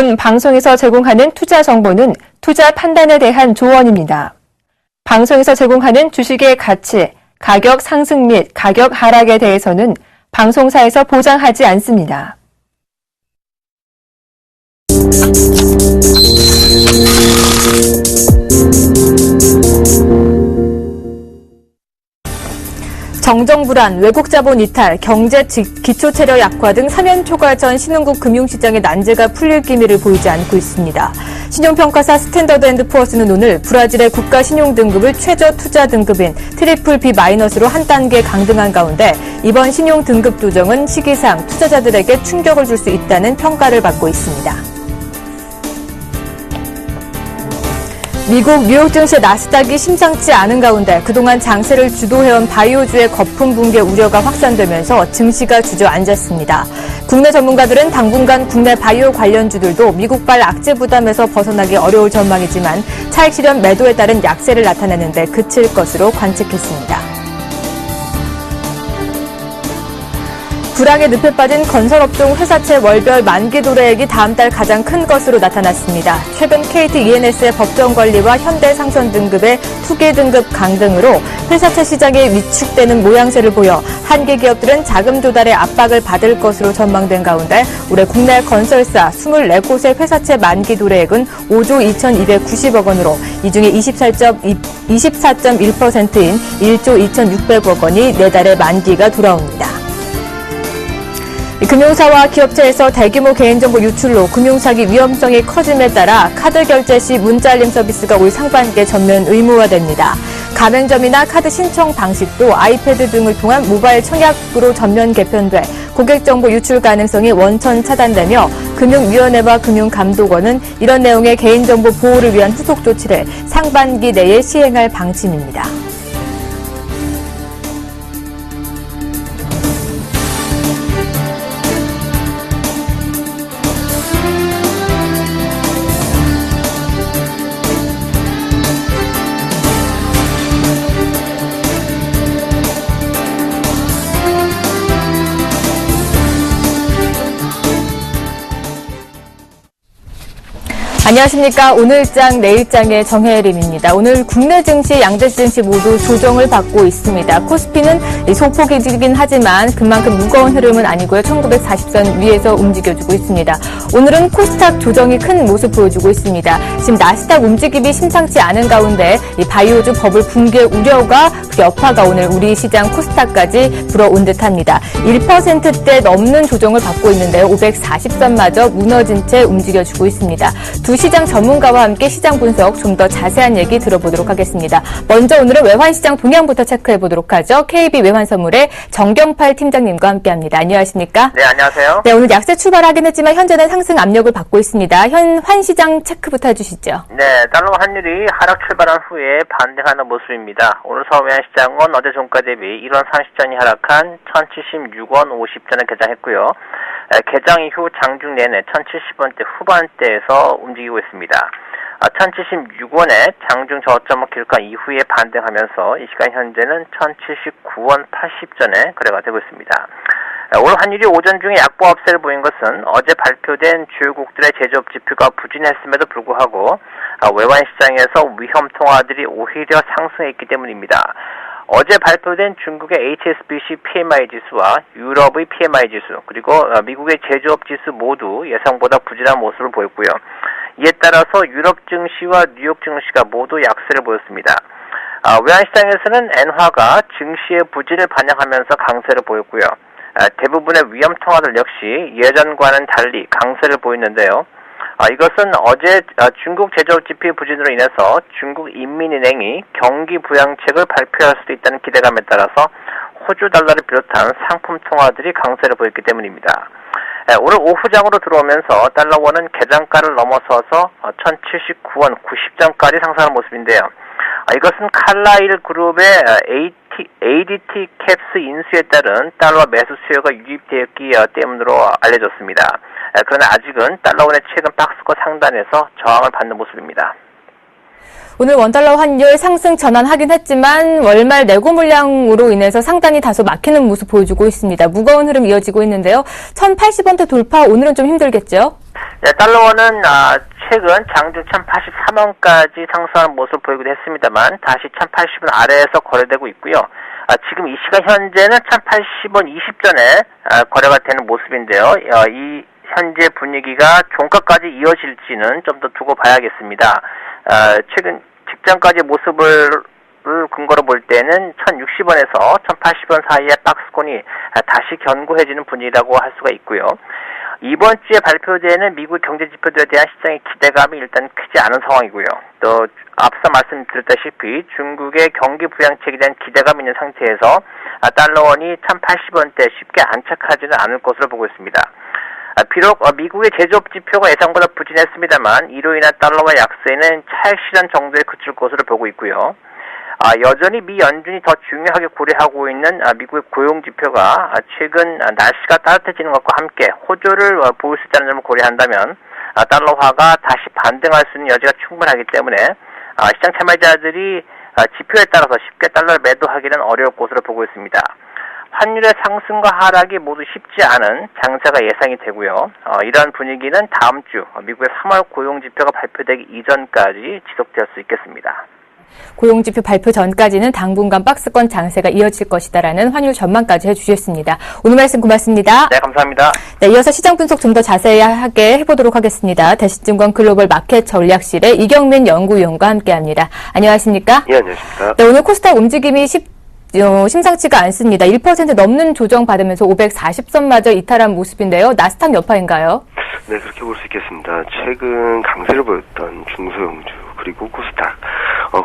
본 방송에서 제공하는 투자 정보는 투자 판단에 대한 조언입니다. 방송에서 제공하는 주식의 가치, 가격 상승 및 가격 하락에 대해서는 방송사에서 보장하지 않습니다. 정정불안, 외국 자본 이탈, 경제 기초체력 약화 등 3연 초과 전 신흥국 금융시장의 난제가 풀릴 기미를 보이지 않고 있습니다. 신용평가사 스탠더드앤드푸어스는 오늘 브라질의 국가 신용등급을 최저 투자 등급인 트리플 B-로 한 단계 강등한 가운데 이번 신용등급 조정은 시기상 투자자들에게 충격을 줄 수 있다는 평가를 받고 있습니다. 미국 뉴욕 증시 나스닥이 심상치 않은 가운데 그동안 장세를 주도해온 바이오주의 거품 붕괴 우려가 확산되면서 증시가 주저앉았습니다. 국내 전문가들은 당분간 국내 바이오 관련주들도 미국발 악재 부담에서 벗어나기 어려울 전망이지만 차익 실현 매도에 따른 약세를 나타내는데 그칠 것으로 관측했습니다. 불황의 늪에 빠진 건설업종 회사채 월별 만기 도래액이 다음 달 가장 큰 것으로 나타났습니다. 최근 KT ENS의 법정관리와 현대상선 등급의 투기 등급 강등으로 회사채 시장이 위축되는 모양새를 보여 한계 기업들은 자금 조달에 압박을 받을 것으로 전망된 가운데 올해 국내 건설사 24곳의 회사채 만기 도래액은 5조 2,290억 원으로 이 중에 24.1%인 1조 2,600억 원이 내달에 만기가 돌아옵니다. 금융사와 기업체에서 대규모 개인정보 유출로 금융사기 위험성이 커짐에 따라 카드 결제 시 문자 알림 서비스가 올 상반기에 전면 의무화됩니다. 가맹점이나 카드 신청 방식도 아이패드 등을 통한 모바일 청약으로 전면 개편돼 고객정보 유출 가능성이 원천 차단되며 금융위원회와 금융감독원은 이런 내용의 개인정보 보호를 위한 후속 조치를 상반기 내에 시행할 방침입니다. 안녕하십니까. 오늘장 내일장의 정혜림입니다. 오늘 국내 증시, 양대 증시 모두 조정을 받고 있습니다. 코스피는 소폭이긴 하지만 그만큼 무거운 흐름은 아니고요. 1940선 위에서 움직여주고 있습니다. 오늘은 코스닥 조정이 큰 모습 보여주고 있습니다. 지금 나스닥 움직임이 심상치 않은 가운데 이 바이오주 버블 붕괴 우려가 그 여파가 오늘 우리 시장 코스닥까지 불어온 듯합니다. 1%대 넘는 조정을 받고 있는데요. 540선마저 무너진 채 움직여주고 있습니다. 두 시장 전문가와 함께 시장 분석 좀 더 자세한 얘기 들어보도록 하겠습니다. 먼저 오늘은 외환시장 동향부터 체크해보도록 하죠. KB 외환선물의 정경팔 팀장님과 함께합니다. 안녕하십니까? 네, 안녕하세요. 네, 오늘 약세 출발하긴 했지만 현재는 상승 압력을 받고 있습니다. 환시장 체크부터 해주시죠. 네, 달러 환율이 하락 출발한 후에 반등하는 모습입니다. 오늘 서울 외환시장은 어제 종가 대비 1원 30전이 하락한 1,076원 50전을 개장했고요. 개장 이후 장중 내내 1,070원대 후반대에서 움직이고 있습니다. 1,076원에 장중 저점을 기록한 이후에 반등하면서 이 시간 현재는 1,079원 80전에 거래가 되고 있습니다. 오늘 환율이 오전 중에 약보합세를 보인 것은 어제 발표된 주요국들의 제조업 지표가 부진했음에도 불구하고 외환시장에서 위험 통화들이 오히려 상승했기 때문입니다. 어제 발표된 중국의 HSBC PMI 지수와 유럽의 PMI 지수 그리고 미국의 제조업 지수 모두 예상보다 부진한 모습을 보였고요. 이에 따라서 유럽 증시와 뉴욕 증시가 모두 약세를 보였습니다. 외환시장에서는 엔화가 증시의 부진을 반영하면서 강세를 보였고요. 대부분의 위험 통화들 역시 예전과는 달리 강세를 보였는데요. 이것은 어제 중국 제조업 지표 부진으로 인해서 중국 인민은행이 경기 부양책을 발표할 수도 있다는 기대감에 따라서 호주 달러를 비롯한 상품 통화들이 강세를 보였기 때문입니다. 오늘 오후장으로 들어오면서 달러원은 개장가를 넘어서서 1,079원 90전까지 상승하는 모습인데요. 이것은 칼라일 그룹의 ADT 캡스 인수에 따른 달러 매수 수요가 유입되었기 때문으로 알려졌습니다. 그러나 아직은 달러원의 최근 박스권 상단에서 저항을 받는 모습입니다. 오늘 원달러 환율 상승 전환하긴 했지만 월말 내고 물량으로 인해서 상단이 다소 막히는 모습 보여주고 있습니다. 무거운 흐름 이어지고 있는데요. 1,080원대 돌파 오늘은 좀 힘들겠죠? 네, 달러원은 최근 장중 1,083원까지 상승하는 모습을 보이기도 했습니다만 다시 1,080원 아래에서 거래되고 있고요. 지금 이 시간 현재는 1,080원 20전에 거래가 되는 모습인데요. 이 현재 분위기가 종가까지 이어질지는 좀 더 두고 봐야겠습니다. 최근 직전까지 모습을 근거로 볼 때는 1,060원에서 1,080원 사이의 박스권이 다시 견고해지는 분위기라고 할 수가 있고요. 이번 주에 발표되는 미국 경제 지표들에 대한 시장의 기대감이 일단 크지 않은 상황이고요. 또 앞서 말씀드렸다시피 중국의 경기 부양책에 대한 기대감이 있는 상태에서 달러원이 1,080원대 쉽게 안착하지는 않을 것으로 보고 있습니다. 비록 미국의 제조업 지표가 예상보다 부진했습니다만 이로 인한 달러와 약세는 차익 실현 정도에 그칠 것으로 보고 있고요. 여전히 미 연준이 더 중요하게 고려하고 있는 미국의 고용 지표가 최근 날씨가 따뜻해지는 것과 함께 호조를 보일 수 있다는 점을 고려한다면 달러화가 다시 반등할 수 있는 여지가 충분하기 때문에 시장 참여자들이 지표에 따라서 쉽게 달러를 매도하기는 어려울 것으로 보고 있습니다. 환율의 상승과 하락이 모두 쉽지 않은 장세가 예상이 되고요. 이러한 분위기는 다음 주 미국의 3월 고용지표가 발표되기 이전까지 지속될 수 있겠습니다. 고용지표 발표 전까지는 당분간 박스권 장세가 이어질 것이다라는 환율 전망까지 해주셨습니다. 오늘 말씀 고맙습니다. 네, 감사합니다. 네, 이어서 시장 분석 좀 더 자세하게 해보도록 하겠습니다. 대신증권 글로벌 마켓 전략실의 이경민 연구위원과 함께합니다. 안녕하십니까? 예, 안녕하십니까? 네, 오늘 코스닥 움직임이 심상치가 않습니다. 1% 넘는 조정 받으면서 540선마저 이탈한 모습인데요. 나스닥 여파인가요? 네, 그렇게 볼 수 있겠습니다. 최근 강세를 보였던 중소형주 그리고 코스닥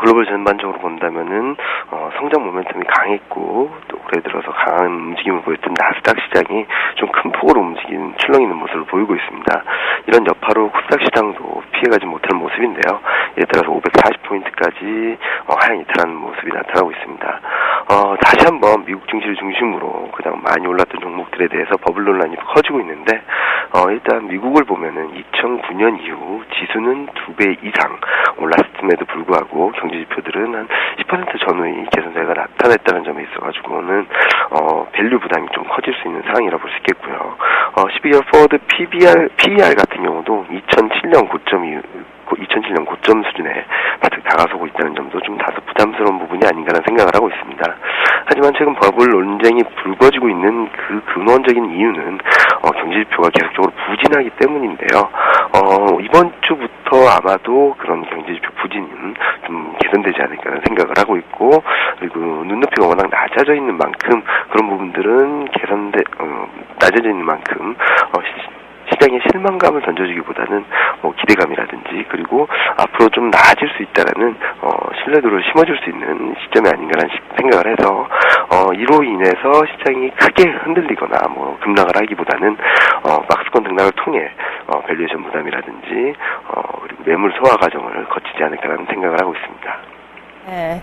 글로벌 전반적으로 본다면은 성장 모멘텀이 강했고 또 올해 들어서 강한 움직임을 보였던 나스닥 시장이 좀 큰 폭으로 움직이는 출렁 있는 모습을 보이고 있습니다. 이런 여파로 코스닥 시장도 피해가지 못할 모습인데요. 예를 들어서 540포인트까지 하향 이탈하는 모습이 나타나고 있습니다. 다시 한번 미국 증시를 중심으로 그냥 많이 올랐던 종목들에 대해서 버블 논란이 커지고 있는데 일단 미국을 보면은 2009년 이후 지수는 2배 이상 올랐음에도 불구하고 경제지표들은 한 10% 전후의 개선세가 나타났다는 점에 있어가지고는 밸류 부담이 좀 커질 수 있는 상황이라고 볼 수 있겠고요. 12개월 포워드 PER 같은 경우도 2007년 고점 수준에 바짝 다가서고 있다는 점도 좀 다소 부담스러운 부분이 아닌가라는 생각을 하고 있습니다. 하지만 최근 버블 논쟁이 불거지고 있는 그 근원적인 이유는 경제지표가 계속적으로 부진하기 때문인데요. 이번 주부터 아마도 그런 경제지표 부진은 좀 개선되지 않을까라는 생각을 하고 있고, 그리고 눈높이가 워낙 낮아져 있는 만큼 그런 부분들은 낮아져 있는 만큼 시장에 실망감을 던져주기보다는 기대감이라든지 그리고 앞으로 좀 나아질 수 있다라는 신뢰도를 심어줄 수 있는 시점이 아닌가라는 생각을 해서 이로 인해서 시장이 크게 흔들리거나 급락을 하기보다는 박스권 등락을 통해 밸류에이션 부담이라든지 그리고 매물 소화 과정을 거치지 않을까라는 생각을 하고 있습니다. 네,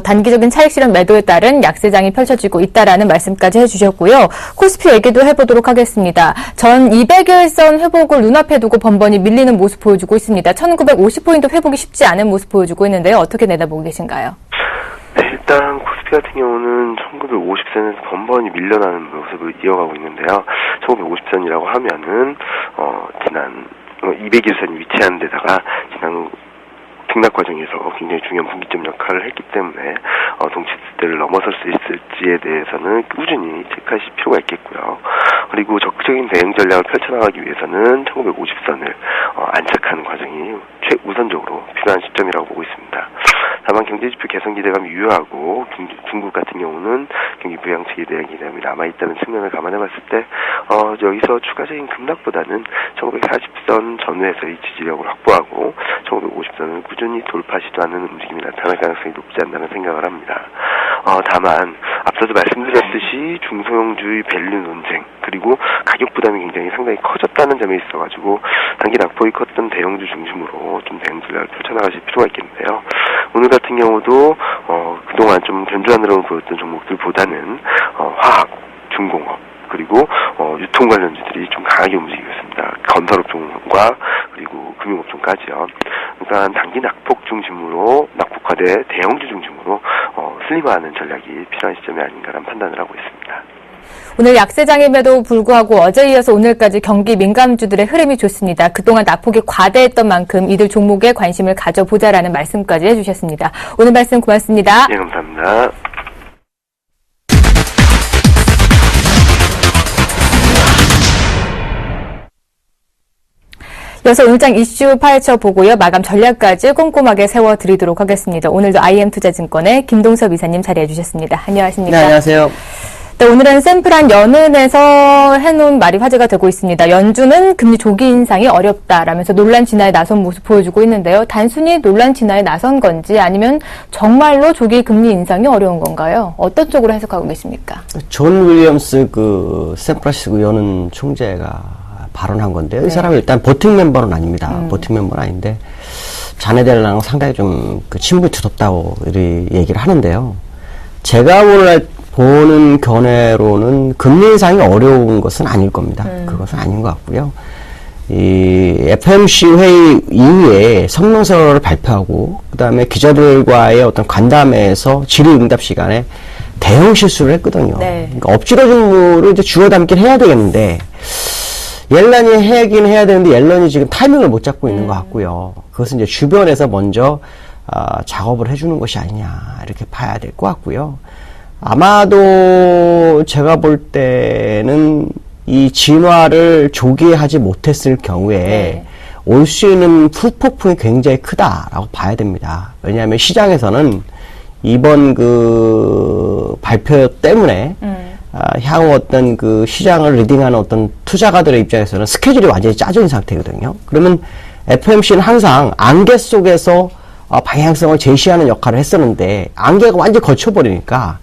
단기적인 차익 실현 매도에 따른 약세장이 펼쳐지고 있다라는 말씀까지 해주셨고요. 코스피 얘기도 해보도록 하겠습니다. 전 200일선 회복을 눈앞에 두고 번번이 밀리는 모습 보여주고 있습니다. 1950포인트 회복이 쉽지 않은 모습 보여주고 있는데요. 어떻게 내다보고 계신가요? 네, 일단 코스피 같은 경우는 1950선에서 번번이 밀려나는 모습을 이어가고 있는데요. 1950선이라고 하면은 지난 200일선이 위치하는 데다가 지난 등락 과정에서 굉장히 중요한 분기점 역할을 했기 때문에 동치대를 넘어설 수 있을지에 대해서는 꾸준히 체크하실 필요가 있겠고요. 그리고 적극적인 대응 전략을 펼쳐나가기 위해서는 1950선을 안착하는 과정이 최우선적으로 필요한 시점이라고 보고 있습니다. 다만 경제지표 개선 기대감이 유효하고 중국 같은 경우는 경기 부양책에 대한 기대감이 남아있다는 측면을 감안해봤을 때 여기서 추가적인 급락보다는 1940선 전후에서의 지지력을 확보하고 1950선을 꾸준히 돌파 시도하는 움직임이 나타날 가능성이 높지 않다는 생각을 합니다. 다만 앞서도 말씀드렸듯이 중소형주의 밸류 논쟁 그리고 가격 부담이 굉장히 상당히 커졌다는 점에 있어가지고 단기 낙폭이 컸던 대형주 중심으로 좀 대응 전략을 펼쳐나가실 필요가 있겠는데요. 오늘 같은 경우도 그동안 좀 견조한 흐름을 보였던 종목들보다는 화학, 중공업 그리고 유통 관련주들이 좀 강하게 움직이고 있습니다. 건설업종과 그리고 금융업종까지요. 그러니까 단기 낙폭 중심으로 낙폭화돼 대형주 중심으로 슬림화하는 전략이 필요한 시점이 아닌가라는 판단을 하고 있습니다. 오늘 약세장임에도 불구하고 어제 이어서 오늘까지 경기 민감주들의 흐름이 좋습니다. 그동안 낙폭이 과대했던 만큼 이들 종목에 관심을 가져보자라는 말씀까지 해주셨습니다. 오늘 말씀 고맙습니다. 네, 감사합니다. 이어서 오늘장 이슈 파헤쳐 보고요. 마감 전략까지 꼼꼼하게 세워드리도록 하겠습니다. 오늘도 IM투자증권의 김동섭 이사님 자리해 주셨습니다. 안녕하십니까? 네, 안녕하세요. 네, 오늘은 샘플한 연은에서 해놓은 말이 화제가 되고 있습니다. 연준은 금리 조기 인상이 어렵다라면서 논란 진화에 나선 모습 보여주고 있는데요. 단순히 논란 진화에 나선 건지 아니면 정말로 조기 금리 인상이 어려운 건가요? 어떤 쪽으로 해석하고 계십니까? 존 윌리엄스 샌프란시스코 그 연은 총재가 발언한 건데요. 이 사람은 일단 보팅 멤버는 아닙니다. 보팅 멤버는 아닌데 자네들랑 상당히 좀 친분이 두텁다고 이렇게 얘기를 하는데요. 제가 오늘 보는 견해로는 금리 인상이 어려운 것은 아닐 겁니다. 그것은 아닌 것 같고요. 이 FOMC 회의 이후에 성명서를 발표하고 그다음에 기자들과의 어떤 간담회에서 질의응답 시간에 대형 실수를 했거든요. 네. 그러니까 엎질러진 물을 이제 주워 담긴 해야 되겠는데 옐런이 하긴 해야 되는데 옐런이 지금 타이밍을 못 잡고 있는 것 같고요. 그것은 이제 주변에서 먼저 작업을 해주는 것이 아니냐 이렇게 봐야 될 것 같고요. 아마도 제가 볼 때는 이 진화를 조기에 하지 못했을 경우에 올 수 있는 후폭풍이 굉장히 크다라고 봐야 됩니다. 왜냐하면 시장에서는 이번 발표 때문에 향후 어떤 시장을 리딩하는 어떤 투자가들의 입장에서는 스케줄이 완전히 짜져 있는 상태거든요. 그러면 FOMC는 항상 안개 속에서 방향성을 제시하는 역할을 했었는데 안개가 완전히 거쳐버리니까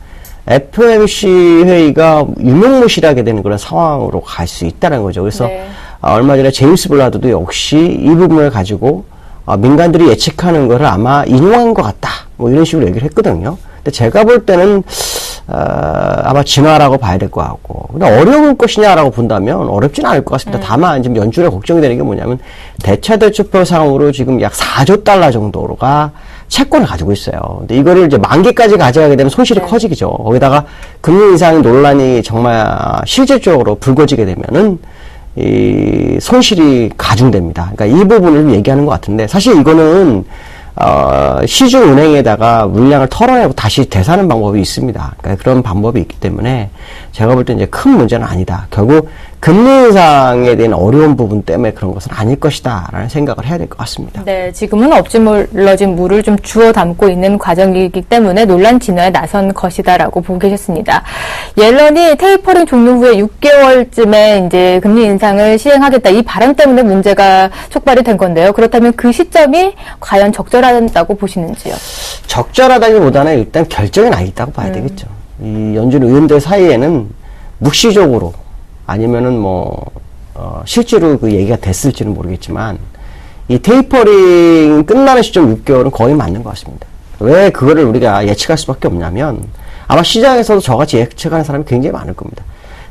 FOMC 회의가 유명무실하게 되는 그런 상황으로 갈 수 있다는 거죠. 그래서 얼마 전에 제임스 블라드도 역시 이 부분을 가지고 민간들이 예측하는 거를 아마 인용한 것 같다. 뭐 이런 식으로 얘기를 했거든요. 근데 제가 볼 때는 아마 진화라고 봐야 될 것 같고. 근데 어려울 것이냐라고 본다면 어렵지는 않을 것 같습니다. 다만 지금 연준에 걱정이 되는 게 뭐냐면 대차대출표 상으로 지금 약 4조 달러 정도가 채권을 가지고 있어요. 근데 이거를 이제 만기까지 가져가게 되면 손실이 커지죠. 거기다가 금리 인상 논란이 정말 실질적으로 불거지게 되면은 이 손실이 가중됩니다. 그러니까 이 부분을 얘기하는 것 같은데 사실 이거는 시중은행에다가 물량을 털어내고 다시 되사는 방법이 있습니다. 그러니까 그런 방법이 있기 때문에 제가 볼 때 이제 큰 문제는 아니다. 결국 금리 인상에 대한 어려운 부분 때문에 그런 것은 아닐 것이다 라는 생각을 해야 될 것 같습니다. 네, 지금은 엎질러진 물을 좀 주워 담고 있는 과정이기 때문에 논란 진화에 나선 것이다라고 보고 계셨습니다. 옐런이 테이퍼링 종료 후에 6개월쯤에 이제 금리 인상을 시행하겠다 이 발언 때문에 문제가 촉발이 된 건데요. 그렇다면 그 시점이 과연 적절하다고 보시는지요? 적절하다기보다는 일단 결정이 나 있다고 봐야 되겠죠. 이 연준 의원들 사이에는 묵시적으로 아니면은 실제로 그 얘기가 됐을지는 모르겠지만 이 테이퍼링 끝나는 시점 6개월은 거의 맞는 것 같습니다. 왜 그거를 우리가 예측할 수밖에 없냐면 아마 시장에서도 저같이 예측하는 사람이 굉장히 많을 겁니다.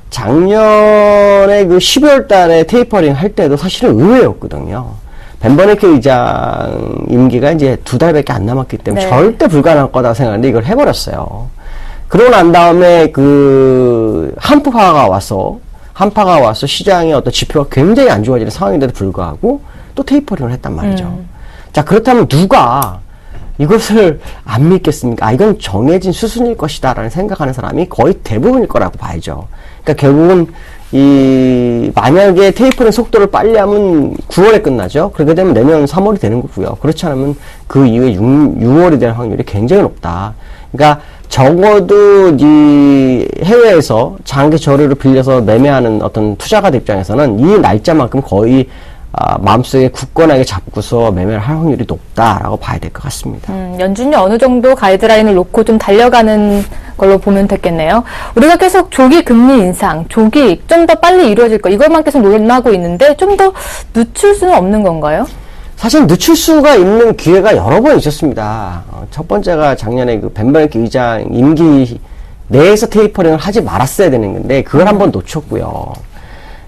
작년에 12월 달에 테이퍼링 할 때도 사실은 의외였거든요. 벤 버네키 의장 임기가 이제 2달밖에 안 남았기 때문에 절대 불가능할 거다 생각했는데 이걸 해버렸어요. 그러고 난 다음에 한파가 와서 시장의 어떤 지표가 굉장히 안 좋아지는 상황인데도 불구하고 또 테이퍼링을 했단 말이죠. 자, 그렇다면 누가 이것을 안 믿겠습니까? 이건 정해진 수순일 것이다 라는 생각하는 사람이 거의 대부분일 거라고 봐야죠. 그러니까 결국은 만약에 테이퍼링 속도를 빨리 하면 9월에 끝나죠. 그렇게 되면 내년 3월이 되는 거고요. 그렇지 않으면 그 이후에 6월이 될 확률이 굉장히 높다. 그러니까 적어도 이 해외에서 장기 저류를 빌려서 매매하는 어떤 투자가들 입장에서는 이 날짜만큼 거의 마음속에 굳건하게 잡고서 매매를 할 확률이 높다라고 봐야 될 것 같습니다. 연준이 어느 정도 가이드라인을 놓고 좀 달려가는 걸로 보면 되겠네요. 우리가 계속 조기 금리 인상, 조기 좀 더 빨리 이루어질 거 이것만 계속 논하고 있는데 좀 더 늦출 수는 없는 건가요? 사실 늦출 수가 있는 기회가 여러 번 있었습니다. 첫 번째가 작년에 벤 버네키 의장 임기 내에서 테이퍼링을 하지 말았어야 되는 건데 그걸 한번 놓쳤고요.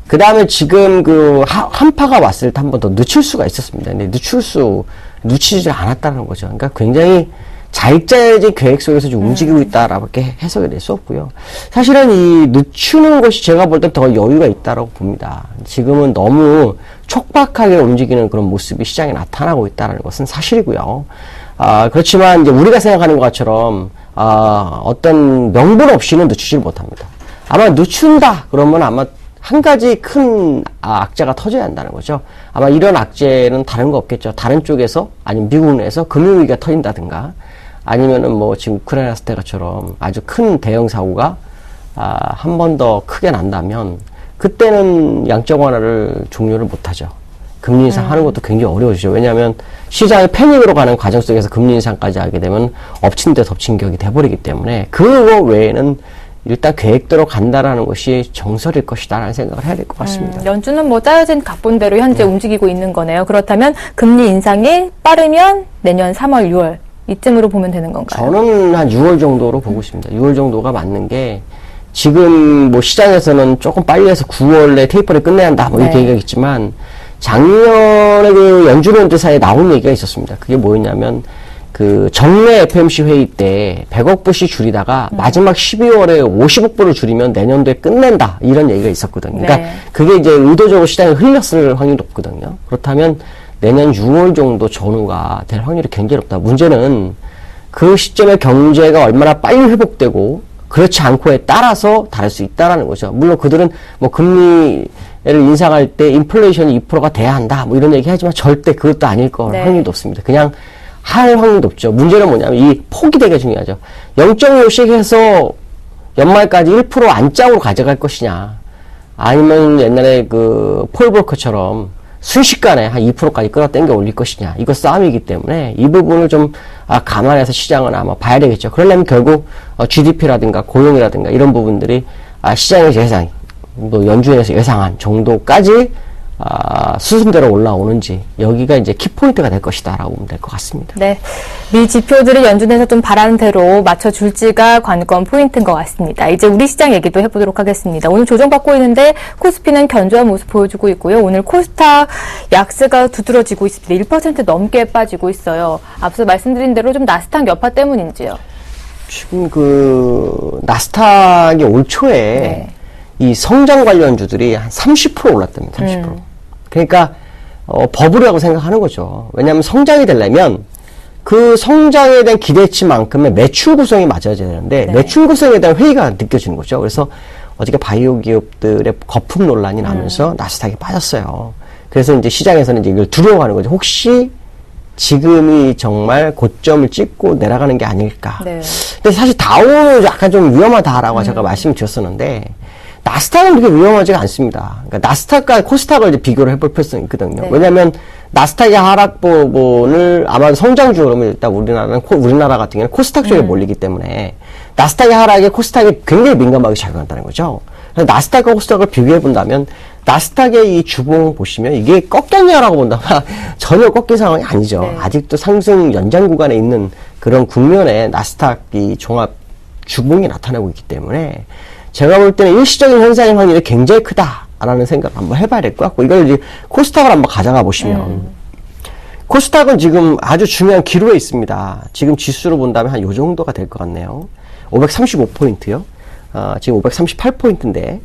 그 다음에 지금 한파가 왔을 때 한 번 더 늦출 수가 있었습니다. 근데 늦출 수 놓치지 않았다는 거죠. 그러니까 굉장히 자익자의적 계획 속에서 좀 움직이고 있다라고밖에 해석이 될 수 없고요. 사실은 이 늦추는 것이 제가 볼 때 더 여유가 있다라고 봅니다. 지금은 너무 촉박하게 움직이는 그런 모습이 시장에 나타나고 있다는 것은 사실이고요. 그렇지만 이제 우리가 생각하는 것처럼 어떤 명분 없이는 늦추지를 못합니다. 아마 늦춘다 그러면 아마 한 가지 큰 악재가 터져야 한다는 거죠. 아마 이런 악재는 다른 거 없겠죠. 다른 쪽에서 아니면 미국 내에서 금융위기가 터진다든가 아니면은 뭐 지금 우크라이나 사태가처럼 아주 큰 대형 사고가 한 번 더 크게 난다면 그때는 양적 완화를 종료를 못하죠. 금리 인상하는 것도 굉장히 어려워지죠. 왜냐하면 시장이 패닉으로 가는 과정 속에서 금리 인상까지 하게 되면 엎친 데 덮친 격이 돼버리기 때문에 그거 외에는 일단 계획대로 간다라는 것이 정설일 것이다라는 생각을 해야 될 것 같습니다. 연준은 뭐 짜여진 각본대로 현재 움직이고 있는 거네요. 그렇다면 금리 인상이 빠르면 내년 3월, 6월 이쯤으로 보면 되는 건가요? 저는 한 6월 정도로 보고 있습니다. 6월 정도가 맞는 게 지금 뭐 시장에서는 조금 빨리 해서 9월에 테이퍼를 끝내야 한다 뭐 이렇게 얘기가 있지만 작년에 그 연준원들 사이에 나온 얘기가 있었습니다. 그게 뭐였냐면 그 정례 FMC 회의 때 100억 불씩 줄이다가 마지막 12월에 50억 불을 줄이면 내년도에 끝낸다 이런 얘기가 있었거든요. 그러니까 그게 이제 의도적으로 시장에 흘렸을 확률이 높거든요. 그렇다면 내년 6월 정도 전후가 될 확률이 굉장히 높다. 문제는 그 시점에 경제가 얼마나 빨리 회복되고 그렇지 않고에 따라서 다를 수 있다라는 거죠. 물론 그들은 뭐 금리를 인상할 때 인플레이션이 2%가 돼야 한다 뭐 이런 얘기 하지만 절대 그것도 아닐 거 확률이 높습니다. 그냥 할 확률이 높죠. 문제는 뭐냐면 이 폭이 되게 중요하죠. 0.5씩 해서 연말까지 1% 안짝으로 가져갈 것이냐 아니면 옛날에 그 폴 브로커처럼 순식간에 한 2%까지 끌어당겨 올릴 것이냐 이거 싸움이기 때문에 이 부분을 좀 감안해서 시장은 아마 봐야 되겠죠. 그러려면 결국 GDP라든가 고용이라든가 이런 부분들이 시장에서 예상 또 연준에서 예상한 정도까지 수순대로 올라오는지 여기가 이제 키포인트가 될 것이다라고 보면 될 것 같습니다. 네, 미 지표들을 연준에서 좀 바라는 대로 맞춰줄지가 관건 포인트인 것 같습니다. 이제 우리 시장 얘기도 해보도록 하겠습니다. 오늘 조정받고 있는데 코스피는 견조한 모습 보여주고 있고요. 오늘 코스닥 약세가 두드러지고 있습니다. 1% 넘게 빠지고 있어요. 앞서 말씀드린 대로 좀 나스닥 여파 때문인지요? 지금 그 나스닥이 올 초에 이 성장 관련주들이 한 30% 올랐답니다. 30%. 그러니까 버블이라고 생각하는 거죠. 왜냐하면 성장이 되려면 그 성장에 대한 기대치만큼의 매출 구성이 맞아야 되는데 매출 구성에 대한 회의가 느껴지는 거죠. 그래서 어저께 바이오 기업들의 거품 논란이 나면서 나스닥이 빠졌어요. 그래서 이제 시장에서는 이제 이걸 두려워하는 거죠. 혹시 지금이 정말 고점을 찍고 내려가는 게 아닐까. 근데 사실 다우는 약간 좀 위험하다라고 제가 말씀을 드렸었는데 나스닥은 그렇게 위험하지가 않습니다. 그러니까 나스닥과 코스닥을 이제 비교를 해볼 필요성이 있거든요. 왜냐하면 나스닥의 하락 부분을 아마 성장주 그러면 일단 우리나라 같은 경우는 코스닥 쪽에 몰리기 때문에 나스닥의 하락에 코스닥이 굉장히 민감하게 작용한다는 거죠. 그래서 나스닥과 코스닥을 비교해 본다면 나스닥의 이 주봉 보시면 이게 꺾였냐라고 본다면 전혀 꺾인 상황이 아니죠. 아직도 상승 연장 구간에 있는 그런 국면에 나스닥 이 종합 주봉이 나타나고 있기 때문에 제가 볼 때는 일시적인 현상의 확률이 굉장히 크다라는 생각을 한번 해봐야 될 것 같고 이걸 이제 코스닥을 한번 가져가 보시면 코스닥은 지금 아주 중요한 기로에 있습니다. 지금 지수로 본다면 한 요 정도가 될 것 같네요. 535포인트요. 지금 538포인트인데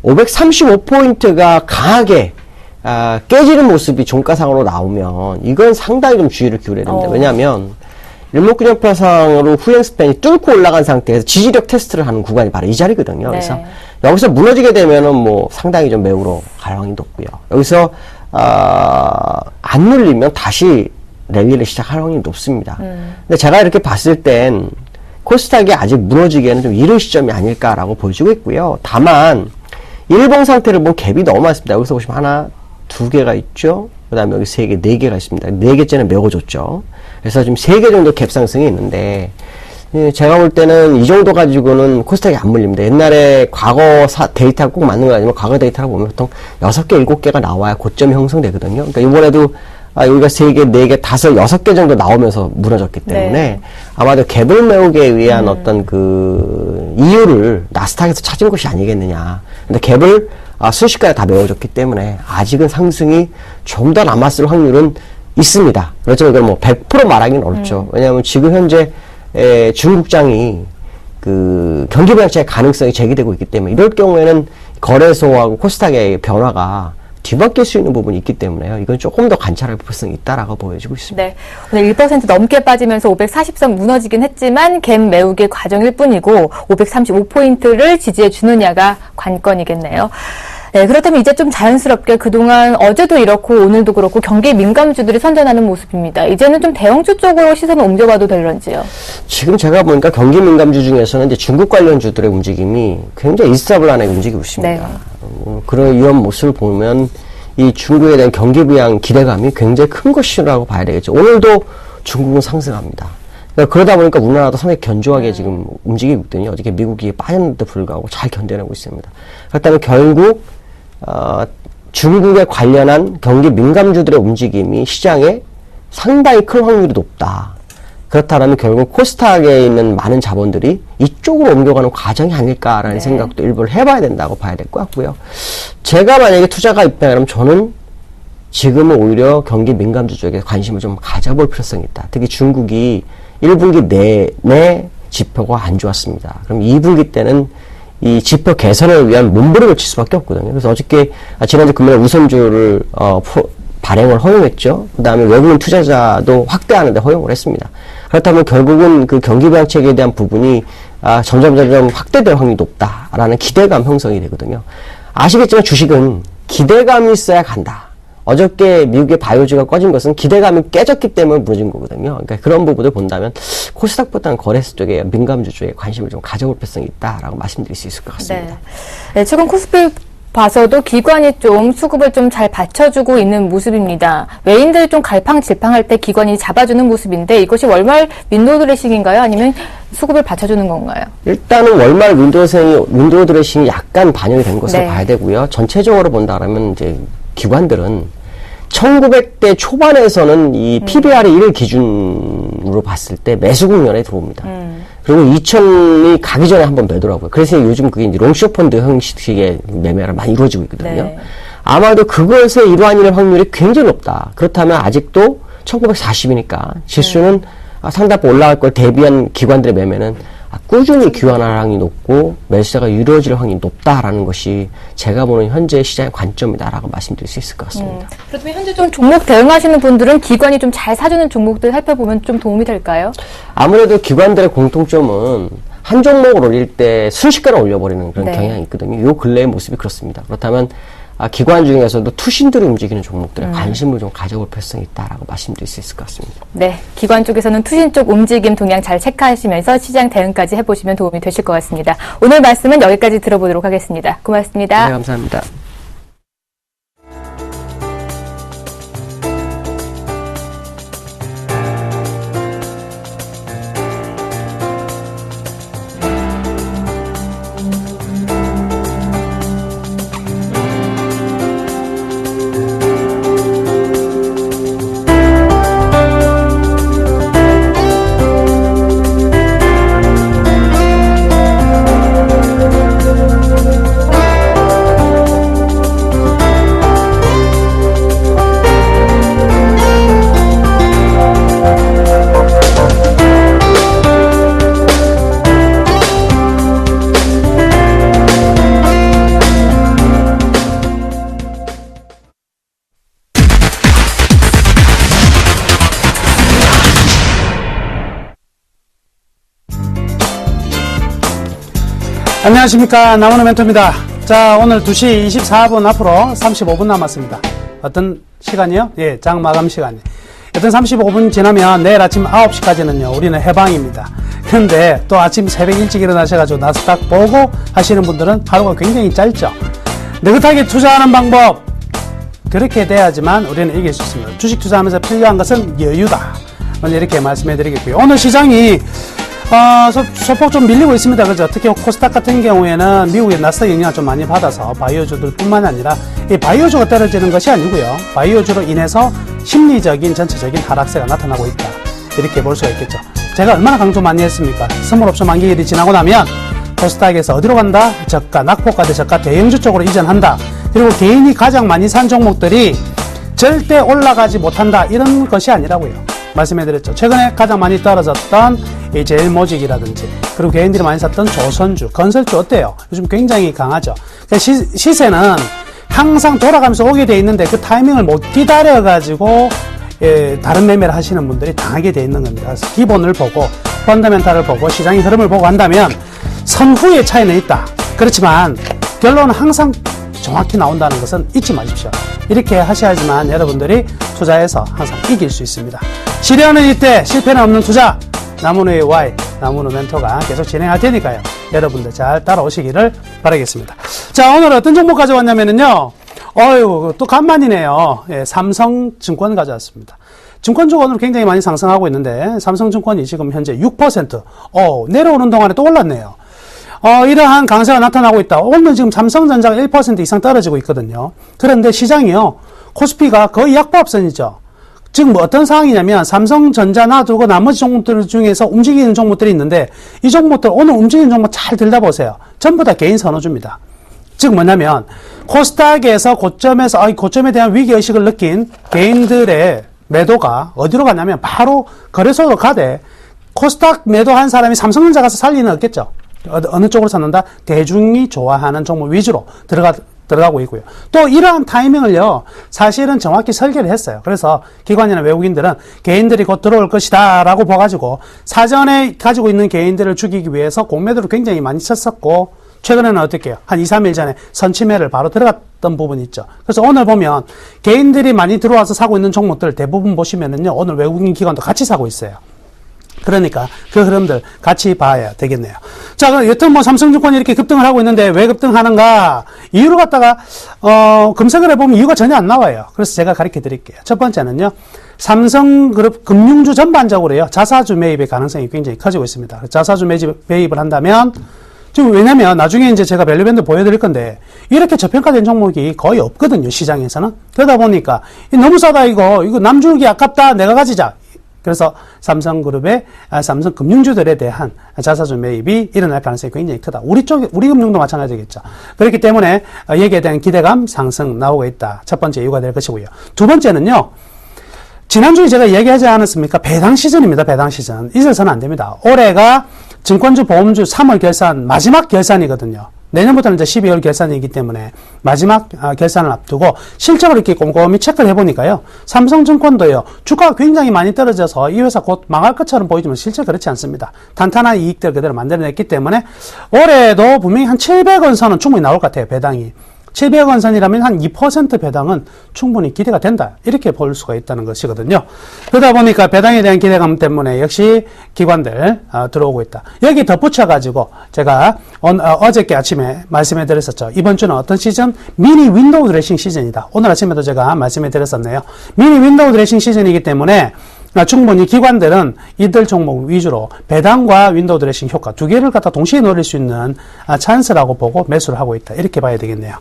535포인트가 강하게 깨지는 모습이 종가상으로 나오면 이건 상당히 좀 주의를 기울여야 됩니다. 왜냐하면 일목균형표상으로 후행 스팬이 뚫고 올라간 상태에서 지지력 테스트를 하는 구간이 바로 이 자리거든요. 그래서 여기서 무너지게 되면은 뭐 상당히 좀 매우로 갈 확률이 높고요. 여기서 안 눌리면 다시 랠리를 시작할 확률이 높습니다. 근데 제가 이렇게 봤을 땐 코스닥이 아직 무너지기에는 좀 이른 시점이 아닐까라고 보여지고 있고요. 다만 일봉 상태를 보면 갭이 너무 많습니다. 여기서 보시면 하나, 두 개가 있죠. 그 다음에 여기 세 개, 네 개가 있습니다. 네 개째는 메워줬죠. 그래서 지금 3개 정도 갭 상승이 있는데, 제가 볼 때는 이 정도 가지고는 코스닥이 안 물립니다. 옛날에 과거 데이터가 꼭 맞는 거 아니면 과거 데이터를 보면 보통 6개, 7개가 나와야 고점이 형성되거든요. 그러니까 이번에도 여기가 3개, 4개, 5, 6개 정도 나오면서 무너졌기 때문에 아마도 갭을 메우기 위한 어떤 그 이유를 나스닥에서 찾은 것이 아니겠느냐. 근데 갭을 순식간에 다 메워줬기 때문에 아직은 상승이 좀 더 남았을 확률은 있습니다. 그렇지만 이걸 뭐 100% 말하기는 어렵죠. 왜냐하면 지금 현재 중국장이 그 경기 부양책의 가능성이 제기되고 있기 때문에 이럴 경우에는 거래소하고 코스닥의 변화가 뒤바뀔 수 있는 부분이 있기 때문에요. 이건 조금 더 관찰할 필요성이 있다라고 보여지고 있습니다. 네, 오늘 1% 넘게 빠지면서 540선 무너지긴 했지만 갭 메우기 과정일 뿐이고 535포인트를 지지해 주느냐가 관건이겠네요. 네, 그렇다면 이제 좀 자연스럽게 그동안 어제도 이렇고 오늘도 그렇고 경기 민감주들이 선전하는 모습입니다. 이제는 좀 대형주 쪽으로 시선을 옮겨봐도 될런지요? 지금 제가 보니까 경기 민감주 중에서는 이제 중국 관련주들의 움직임이 굉장히 일사불란하게 움직이고 있습니다. 네. 그런 이런 모습을 보면 이 중국에 대한 경기 부양 기대감이 굉장히 큰 것이라고 봐야 되겠죠. 오늘도 중국은 상승합니다. 그러다 보니까 우리나라도 상당히 견조하게 지금 움직이고 있거든요. 어저께 미국이 빠졌는데도 불구하고 잘 견뎌내고 있습니다. 그렇다면 결국 중국에 관련한 경기 민감주들의 움직임이 시장에 상당히 큰 확률이 높다. 그렇다면 결국 코스닥에 있는 많은 자본들이 이쪽으로 옮겨가는 과정이 아닐까라는 생각도 일부를 해봐야 된다고 봐야 될 것 같고요. 제가 만약에 투자가 있다면 저는 지금은 오히려 경기 민감주 쪽에 관심을 좀 가져볼 필요성이 있다. 특히 중국이 1분기 내내 지표가 안 좋았습니다. 그럼 2분기 때는 이 지표 개선을 위한 몸부림을 칠 수밖에 없거든요. 그래서 어저께 지난주 금요일 우선주를 발행을 허용했죠. 그 다음에 외국인 투자자도 확대하는 데 허용을 했습니다. 그렇다면 결국은 그 경기부양책에 대한 부분이 점점 확대될 확률이 높다라는 기대감 형성이 되거든요. 아시겠지만 주식은 기대감이 있어야 간다. 어저께 미국의 바이오주가 꺼진 것은 기대감이 깨졌기 때문에 무너진 거거든요. 그러니까 그런 부분을 본다면 코스닥보다는 거래소 쪽에 민감주 쪽에 관심을 좀 가져볼 필요성이 있다라고 말씀드릴 수 있을 것 같습니다. 네, 최근 코스피 봐서도 기관이 좀 수급을 좀 잘 받쳐주고 있는 모습입니다. 외인들이 좀 갈팡질팡할 때 기관이 잡아주는 모습인데 이것이 월말 윈도우 드레싱인가요? 아니면 수급을 받쳐주는 건가요? 일단은 월말 윈도우 드레싱이 약간 반영이 된 것으로 봐야 되고요. 전체적으로 본다면 이제 기관들은 1900대 초반에서는 이 PBR이 1을 기준으로 봤을 때 매수 국면에 들어옵니다. 그리고 2000이 가기 전에 한번 매더라고요. 그래서 요즘 그게 이제 롱숏 펀드 형식의 매매가 많이 이루어지고 있거든요. 네. 아마도 그것의 일환일 확률이 굉장히 높다. 그렇다면 아직도 1940이니까 지수는 상당히 올라갈 걸 대비한 기관들의 매매는 꾸준히 기관할 확률이 높고 매수자가 이루어질 확률이 높다라는 것이 제가 보는 현재 시장의 관점이다라고 말씀드릴 수 있을 것 같습니다. 그렇다면 현재 좀 종목 대응하시는 분들은 기관이 좀 잘 사주는 종목들 살펴보면 좀 도움이 될까요? 아무래도 기관들의 공통점은 한 종목을 올릴 때 순식간에 올려버리는 그런 네. 경향이 있거든요. 요 근래의 모습이 그렇습니다. 그렇다면 기관 중에서도 투신들이 움직이는 종목들에 관심을 좀 가져볼 필요성이 있다라고 말씀드릴 수 있을 것 같습니다. 네, 기관 쪽에서는 투신 쪽 움직임 동향 잘 체크하시면서 시장 대응까지 해보시면 도움이 되실 것 같습니다. 오늘 말씀은 여기까지 들어보도록 하겠습니다. 고맙습니다. 네, 감사합니다. 안녕하십니까. 나무는 멘토입니다. 자, 오늘 2시 24분 앞으로 35분 남았습니다. 어떤 시간이요? 예, 장 마감 시간이. 여튼 35분 지나면 내일 아침 9시까지는요, 우리는 해방입니다. 그런데 또 아침 새벽 일찍 일어나셔가지고 나스닥 보고 하시는 분들은 하루가 굉장히 짧죠. 느긋하게 투자하는 방법, 그렇게 돼야지만 우리는 이길 수 있습니다. 주식 투자하면서 필요한 것은 여유다. 먼저 이렇게 말씀해 드리겠고요. 오늘 시장이 소폭 좀 밀리고 있습니다. 그죠? 특히 코스닥 같은 경우에는 미국의 나스닥 영향을 좀 많이 받아서 바이오주들 뿐만 아니라 이 바이오주가 떨어지는 것이 아니고요. 바이오주로 인해서 심리적인 전체적인 하락세가 나타나고 있다. 이렇게 볼 수가 있겠죠. 제가 얼마나 강조 많이 했습니까? 선물옵션 만기일이 지나고 나면 코스닥에서 어디로 간다? 저가, 낙폭과 대저가 대형주 쪽으로 이전한다. 그리고 개인이 가장 많이 산 종목들이 절대 올라가지 못한다 이런 것이 아니라고요. 말씀해드렸죠. 최근에 가장 많이 떨어졌던 이 제일모직이라든지 그리고 개인들이 많이 샀던 조선주, 건설주 어때요? 요즘 굉장히 강하죠. 시세는 항상 돌아가면서 오게 돼 있는데 그 타이밍을 못 기다려가지고 다른 매매를 하시는 분들이 당하게 돼 있는 겁니다. 그래서 기본을 보고 펀더멘탈을 보고 시장의 흐름을 보고 한다면 선후의 차이는 있다. 그렇지만 결론은 항상 정확히 나온다는 것은 잊지 마십시오. 이렇게 하셔야지만 여러분들이 투자에서 항상 이길 수 있습니다. 시련은 이때 실패는 없는 투자. 나무누의 Y, 나무누 멘토가 계속 진행할 테니까요. 여러분들 잘 따라오시기를 바라겠습니다. 자, 오늘 어떤 정보 가져왔냐면요. 또 간만이네요. 예, 삼성증권 가져왔습니다. 증권주가 오늘 굉장히 많이 상승하고 있는데, 삼성증권이 지금 현재 6%, 내려오는 동안에 또 올랐네요. 이러한 강세가 나타나고 있다. 오늘 지금 삼성전자가 1% 이상 떨어지고 있거든요. 그런데 시장이요, 코스피가 거의 약보합선이죠. 지금 어떤 상황이냐면 삼성전자 놔두고 나머지 종목들 중에서 움직이는 종목들이 있는데 이 종목들 오늘 움직이는 종목 잘 들여다보세요. 전부 다 개인 선호주입니다. 즉 뭐냐면 코스닥에서 고점에 대한 위기의식을 느낀 개인들의 매도가 어디로 가냐면 바로 거래소로 가되 코스닥 매도한 사람이 삼성전자 가서 살 리는 없겠죠. 어느 쪽으로 샀는다? 대중이 좋아하는 종목 위주로 들어가고 있고요. 또 이러한 타이밍을요, 사실은 정확히 설계를 했어요. 그래서 기관이나 외국인들은 개인들이 곧 들어올 것이다 라고 봐가지고 사전에 가지고 있는 개인들을 죽이기 위해서 공매도를 굉장히 많이 쳤었고, 최근에는 어떻게 해요? 한 2, 3일 전에 선취매를 바로 들어갔던 부분이 있죠. 그래서 오늘 보면 개인들이 많이 들어와서 사고 있는 종목들 대부분 보시면은요, 오늘 외국인 기관도 같이 사고 있어요. 그러니까 그 흐름들 같이 봐야 되겠네요. 자, 그럼 여튼 삼성증권이 이렇게 급등을 하고 있는데 왜 급등하는가? 이유를 갖다가 검색을 해보면 이유가 전혀 안 나와요. 그래서 제가 가르쳐 드릴게요. 첫 번째는요, 삼성그룹 금융주 전반적으로요, 자사주 매입의 가능성이 굉장히 커지고 있습니다. 자사주 매입을 한다면 지금 왜냐면 나중에 이제 제가 밸류밴드 보여드릴 건데 이렇게 저평가된 종목이 거의 없거든요, 시장에서는. 그러다 보니까 너무 싸다 이거 남주기 아깝다 내가 가지자. 그래서 삼성그룹의 삼성금융주들에 대한 자사주 매입이 일어날 가능성이 굉장히 크다. 우리 금융도 마찬가지겠죠. 그렇기 때문에 여기에 대한 기대감 상승 나오고 있다. 첫 번째 이유가 될 것이고요. 두 번째는요, 지난주에 제가 얘기하지 않았습니까? 배당 시즌입니다. 배당 시즌. 잊어서는 안 됩니다. 올해가 증권주, 보험주 3월 결산 마지막 결산이거든요. 내년부터는 이제 12월 결산이기 때문에 마지막 결산을 앞두고 실적을 이렇게 꼼꼼히 체크를 해보니까요, 삼성증권도요, 주가가 굉장히 많이 떨어져서 이 회사 곧 망할 것처럼 보이지만 실제 그렇지 않습니다. 탄탄한 이익들 그대로 만들어냈기 때문에 올해도 분명히 한 700원 선은 충분히 나올 것 같아요. 배당이 700원 선이라면 한 2% 배당은 충분히 기대가 된다, 이렇게 볼 수가 있다는 것이거든요. 그러다 보니까 배당에 대한 기대감 때문에 역시 기관들 들어오고 있다. 여기 덧붙여 가지고 제가 어저께 아침에 말씀해 드렸었죠. 이번 주는 어떤 시즌? 미니 윈도우 드레싱 시즌이다. 오늘 아침에도 제가 말씀해 드렸었네요. 미니 윈도우 드레싱 시즌이기 때문에 충분히 기관들은 이들 종목 위주로 배당과 윈도우 드레싱 효과 두 개를 갖다 동시에 노릴 수 있는 찬스라고 보고 매수를 하고 있다, 이렇게 봐야 되겠네요.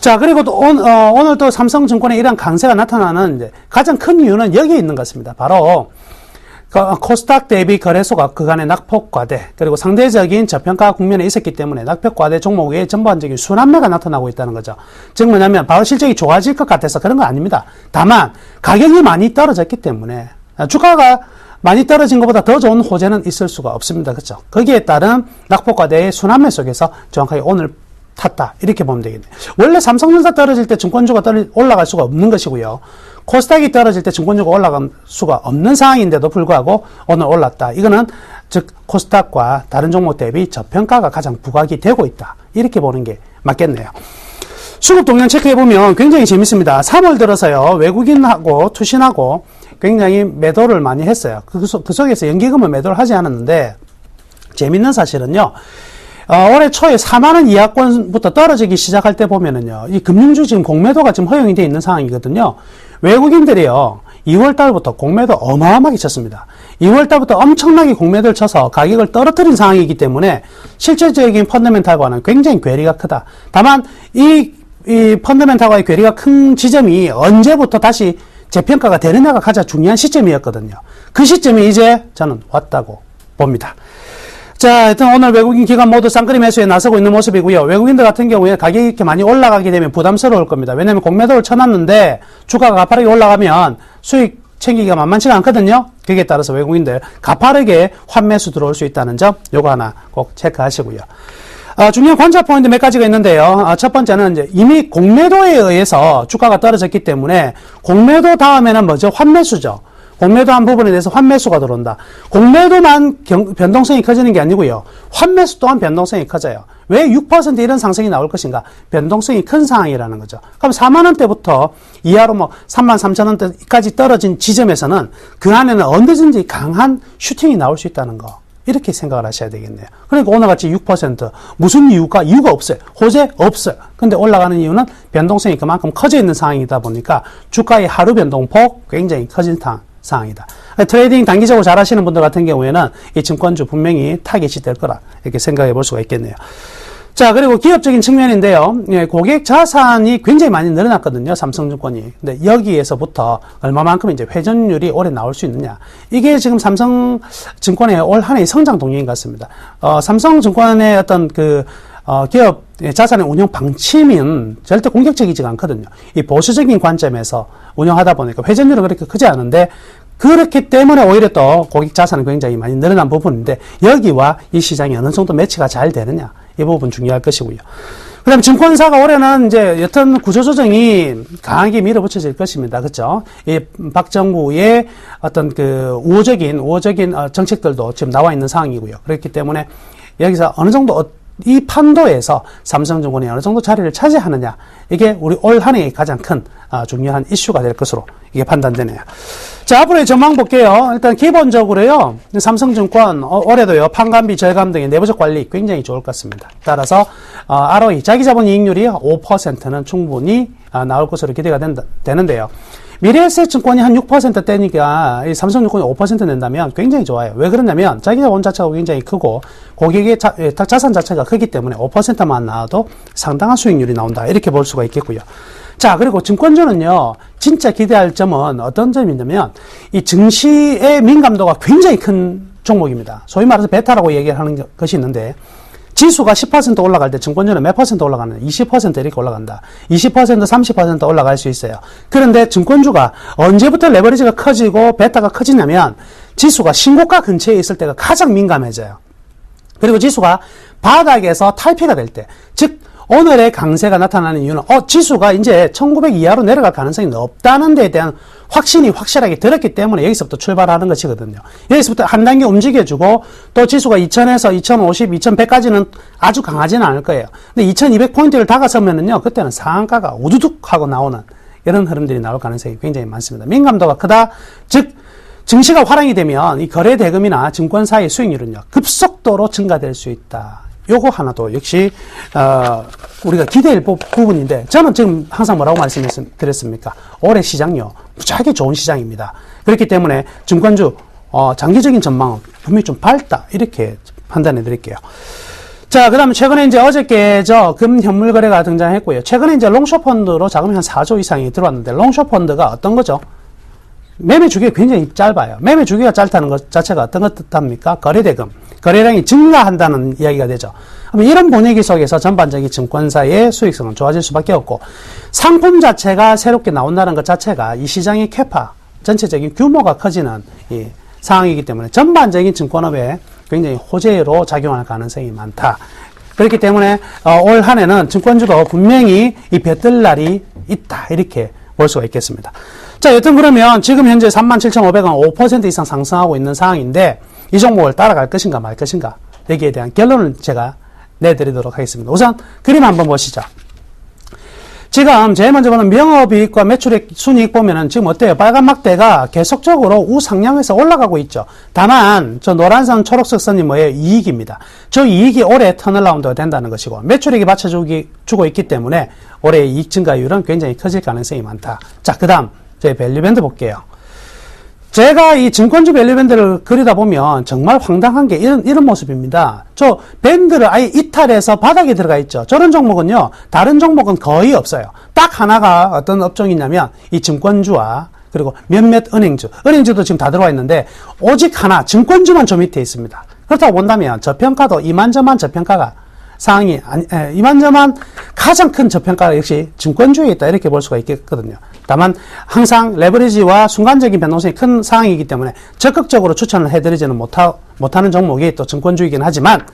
자, 그리고 또 오늘 또 삼성증권에 이런 강세가 나타나는 이제 가장 큰 이유는 여기에 있는 것 같습니다. 바로 코스닥 대비 거래소가 그간의 낙폭과대, 그리고 상대적인 저평가 국면에 있었기 때문에 낙폭과대 종목의 전반적인 순환매가 나타나고 있다는 거죠. 즉 뭐냐면 바로 실적이 좋아질 것 같아서 그런 건 아닙니다. 다만 가격이 많이 떨어졌기 때문에 주가가 많이 떨어진 것보다 더 좋은 호재는 있을 수가 없습니다. 그렇죠? 거기에 따른 낙폭과대의 순환매 속에서 정확하게 오늘 탔다, 이렇게 보면 되겠네요. 원래 삼성전자 떨어질 때 증권주가 올라갈 수가 없는 것이고요, 코스닥이 떨어질 때 증권주가 올라갈 수가 없는 상황인데도 불구하고 오늘 올랐다. 이거는 즉 코스닥과 다른 종목 대비 저평가가 가장 부각이 되고 있다, 이렇게 보는 게 맞겠네요. 수급 동향 체크해보면 굉장히 재밌습니다. 3월 들어서요, 외국인하고 투신하고 굉장히 매도를 많이 했어요. 그 속에서 연기금을 매도를 하지 않았는데, 재밌는 사실은요, 올해 초에 4만원 이하권부터 떨어지기 시작할 때 보면은요, 이 금융주 지금 공매도가 지금 허용이 되어 있는 상황이거든요. 외국인들이요, 2월 달부터 공매도 어마어마하게 쳤습니다. 2월 달부터 엄청나게 공매도를 쳐서 가격을 떨어뜨린 상황이기 때문에 실질적인 펀더멘탈과는 굉장히 괴리가 크다. 다만 이 펀더멘탈과의 괴리가 큰 지점이 언제부터 다시 재평가가 되느냐가 가장 중요한 시점이었거든요. 그 시점이 이제 저는 왔다고 봅니다. 자, 하여튼 오늘 외국인 기관 모두 쌍끌이 매수에 나서고 있는 모습이고요. 외국인들 같은 경우에 가격이 이렇게 많이 올라가게 되면 부담스러울 겁니다. 왜냐면 공매도를 쳐놨는데 주가가 가파르게 올라가면 수익 챙기기가 만만치가 않거든요. 거기에 따라서 외국인들 가파르게 환매수 들어올 수 있다는 점 요거 하나 꼭 체크하시고요. 중요한 관찰 포인트 몇 가지가 있는데요. 첫 번째는 이제 이미 공매도에 의해서 주가가 떨어졌기 때문에 공매도 다음에는 뭐죠? 환매수죠. 공매도 한 부분에 대해서 환매수가 들어온다. 공매도만 변동성이 커지는 게 아니고요. 환매수 또한 변동성이 커져요. 왜 6% 이런 상승이 나올 것인가? 변동성이 큰 상황이라는 거죠. 그럼 4만원대부터 이하로 뭐 33,000원대까지 떨어진 지점에서는 그 안에는 언제든지 강한 슈팅이 나올 수 있다는 거. 이렇게 생각을 하셔야 되겠네요. 그러니까 오늘같이 6% 무슨 이유가 없어요. 호재 없어요. 근데 올라가는 이유는 변동성이 그만큼 커져 있는 상황이다 보니까 주가의 하루 변동폭 굉장히 커진 상황이다. 트레이딩 단기적으로 잘 하시는 분들 같은 경우에는 이 증권주 분명히 타깃이 될 거라 이렇게 생각해 볼 수가 있겠네요. 자, 그리고 기업적인 측면인데요. 예, 고객 자산이 굉장히 많이 늘어났거든요. 삼성증권이. 근데 여기에서부터 얼마만큼 이제 회전율이 올해 나올 수 있느냐. 이게 지금 삼성증권의 올 한 해의 성장 동력인 것 같습니다. 삼성증권의 어떤 기업 자산의 운영 방침은 절대 공격적이지가 않거든요. 이 보수적인 관점에서 운영하다 보니까 회전율은 그렇게 크지 않은데 그렇기 때문에 오히려 또 고객 자산은 굉장히 많이 늘어난 부분인데 여기와 이 시장이 어느 정도 매치가 잘 되느냐. 이 부분 중요할 것이고요. 그 다음에 증권사가 올해는 이제 여튼 구조조정이 강하게 밀어붙여질 것입니다. 그렇죠? 이 박정부의 어떤 우호적인 정책들도 지금 나와 있는 상황이고요. 그렇기 때문에 여기서 어느 정도 이 판도에서 삼성증권이 어느 정도 자리를 차지하느냐. 이게 우리 올 한 해의 가장 큰 중요한 이슈가 될 것으로 이게 판단되네요. 자, 앞으로의 전망 볼게요. 일단 기본적으로요. 삼성증권 올해도요. 판관비 절감 등의 내부적 관리 굉장히 좋을 것 같습니다. 따라서 ROE 자기자본 이익률이 5%는 충분히 나올 것으로 기대가 되는데요. 미래에셋증권이 한 6%대니까 이 삼성증권이 5% 낸다면 굉장히 좋아요. 왜 그러냐면 자기자본 자체가 굉장히 크고 고객의 자산 자체가 크기 때문에 5%만 나와도 상당한 수익률이 나온다. 이렇게 볼 수가 있겠고요. 자, 그리고 증권주는요, 진짜 기대할 점은 어떤 점이냐면, 이 증시의 민감도가 굉장히 큰 종목입니다. 소위 말해서 베타라고 얘기하는 것이 있는데, 지수가 10% 올라갈 때 증권주는 몇 퍼센트 올라가는 20% 이렇게 올라간다. 20%, 30% 올라갈 수 있어요. 그런데 증권주가 언제부터 레버리지가 커지고 베타가 커지냐면, 지수가 신고가 근처에 있을 때가 가장 민감해져요. 그리고 지수가 바닥에서 탈피가 될 때, 즉, 오늘의 강세가 나타나는 이유는 지수가 이제 1900 이하로 내려갈 가능성이 없다는 데에 대한 확신이 확실하게 들었기 때문에 여기서부터 출발하는 것이거든요. 여기서부터 한 단계 움직여주고 또 지수가 2000에서 2050, 2100까지는 아주 강하지는 않을 거예요. 근데 2200포인트를 다가서면은요, 그때는 상한가가 우두둑 하고 나오는 이런 흐름들이 나올 가능성이 굉장히 많습니다. 민감도가 크다. 즉, 증시가 화랑이 되면 이 거래 대금이나 증권사의 수익률은요, 급속도로 증가될 수 있다. 요거 하나도 역시 우리가 기대할 부분인데 저는 지금 항상 뭐라고 말씀드렸습니까? 올해 시장요 무지하게 좋은 시장입니다. 그렇기 때문에 증권주 장기적인 전망은 분명히 좀 밝다 이렇게 판단해 드릴게요. 자, 그 다음에 최근에 이제 어저께 금 현물 거래가 등장했고요. 최근에 이제 롱숏 펀드로 자금이 한 4조 이상이 들어왔는데 롱숏 펀드가 어떤 거죠? 매매 주기가 굉장히 짧아요. 매매 주기가 짧다는 것 자체가 어떤 것 뜻합니까? 거래대금. 거래량이 증가한다는 이야기가 되죠. 그럼 이런 분위기 속에서 전반적인 증권사의 수익성은 좋아질 수밖에 없고 상품 자체가 새롭게 나온다는 것 자체가 이 시장의 캐파, 전체적인 규모가 커지는 이 상황이기 때문에 전반적인 증권업에 굉장히 호재로 작용할 가능성이 많다. 그렇기 때문에 올 한 해는 증권주도 분명히 이 벼뜰 날이 있다. 이렇게 볼 수가 있겠습니다. 자, 여튼 그러면 지금 현재 37,500원 5% 이상 상승하고 있는 상황인데 이 종목을 따라갈 것인가 말 것인가 여기에 대한 결론을 제가 내드리도록 하겠습니다. 우선 그림 한번 보시죠. 지금 제일 먼저 보는 명업이익과 매출액 순이익 보면은 지금 어때요? 빨간 막대가 계속적으로 우상향해서 올라가고 있죠. 다만 저 노란선 초록색 선이 뭐예요? 이익입니다. 저 이익이 올해 턴어라운드가 된다는 것이고 매출액이 받쳐주고 있기 때문에 올해 이익 증가율은 굉장히 커질 가능성이 많다. 자, 그 다음 저희 밸류밴드 볼게요. 제가 이 증권주 밸류밴드를 그리다 보면 정말 황당한 게 이런 모습입니다. 저 밴드를 아예 이탈해서 바닥에 들어가 있죠. 저런 종목은요, 다른 종목은 거의 없어요. 딱 하나가 어떤 업종이냐면 이 증권주와 그리고 몇몇 은행주도 지금 다 들어와 있는데 오직 하나 증권주만 저 밑에 있습니다. 그렇다고 본다면 저평가도 이만저만 저평가가 상황이 이만저만 가장 큰 저평가가 역시 증권주에 있다 이렇게 볼 수가 있겠거든요. 다만 항상 레버리지와 순간적인 변동성이 큰 상황이기 때문에 적극적으로 추천을 해드리지는 못하는 종목이 또 증권주이긴 하지만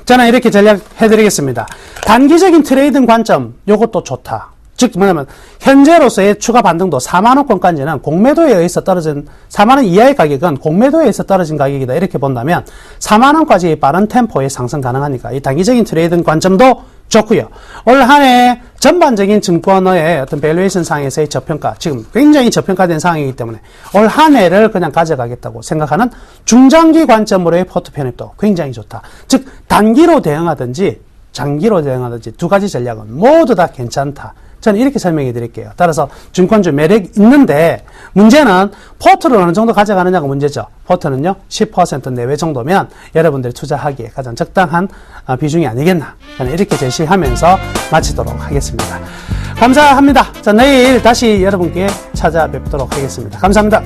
저는 이렇게 전략해드리겠습니다. 단기적인 트레이딩 관점 요것도 좋다. 즉 뭐냐면 현재로서의 추가 반등도 4만원권까지는 공매도에 의해서 떨어진 4만원 이하의 가격은 공매도에 의해서 떨어진 가격이다 이렇게 본다면 4만원까지 빠른 템포의 상승 가능하니까 이 단기적인 트레이딩 관점도 좋고요. 올 한 해 전반적인 증권의 어떤 밸류에이션 상에서의 저평가, 지금 굉장히 저평가된 상황이기 때문에 올 한 해를 그냥 가져가겠다고 생각하는 중장기 관점으로의 포트 편입도 굉장히 좋다. 즉 단기로 대응하든지 장기로 대응하든지 두 가지 전략은 모두 다 괜찮다. 저는 이렇게 설명해 드릴게요. 따라서 증권주 매력 있는데 문제는 포트를 어느 정도 가져가느냐가 문제죠. 포트는요 10% 내외 정도면 여러분들이 투자하기에 가장 적당한 비중이 아니겠나. 저는 이렇게 제시하면서 마치도록 하겠습니다. 감사합니다. 자, 내일 다시 여러분께 찾아뵙도록 하겠습니다. 감사합니다.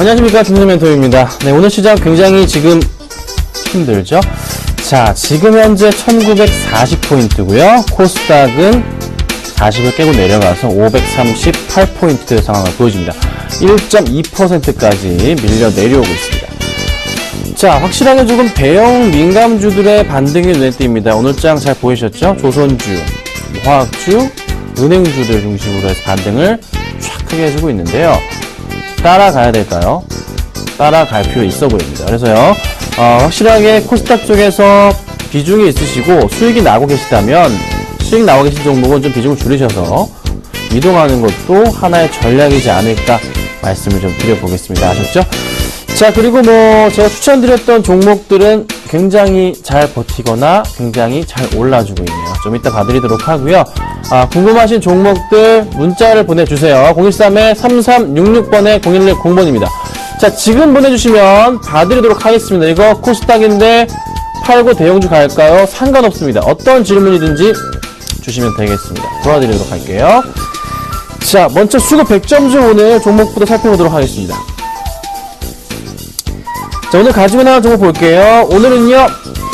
안녕하십니까, 김선재 멘토입니다. 네, 오늘 시장 굉장히 지금 힘들죠? 자, 지금 현재 1940포인트고요. 코스닥은 40을 깨고 내려가서 538포인트 상황을 보여줍니다. 1.2%까지 밀려 내려오고 있습니다. 자, 확실하게 조금 대형 민감주들의 반등이 눈에 띕니다. 오늘 장 잘 보이셨죠? 조선주, 화학주, 은행주들 중심으로 해서 반등을 쫙 크게 해주고 있는데요. 따라가야 될까요? 따라갈 필요 있어 보입니다. 그래서요, 확실하게 코스닥 쪽에서 비중이 있으시고 수익이 나고 계시다면 수익 나고 계신 종목은 좀 비중을 줄이셔서 이동하는 것도 하나의 전략이지 않을까 말씀을 좀 드려보겠습니다. 아셨죠? 자, 그리고 제가 추천드렸던 종목들은 굉장히 잘 버티거나 굉장히 잘 올라주고 있네요. 좀 이따 봐드리도록 하고요. 궁금하신 종목들 문자를 보내주세요. 013-3366번에 0110번입니다. 자, 지금 보내주시면 봐드리도록 하겠습니다. 이거 코스닥인데 팔고 대형주 갈까요? 상관없습니다. 어떤 질문이든지 주시면 되겠습니다. 도와드리도록 할게요. 자, 먼저 수급 100점주 오늘 종목부터 살펴보도록 하겠습니다. 자, 오늘 가지고 나온 종목 볼게요. 오늘은요,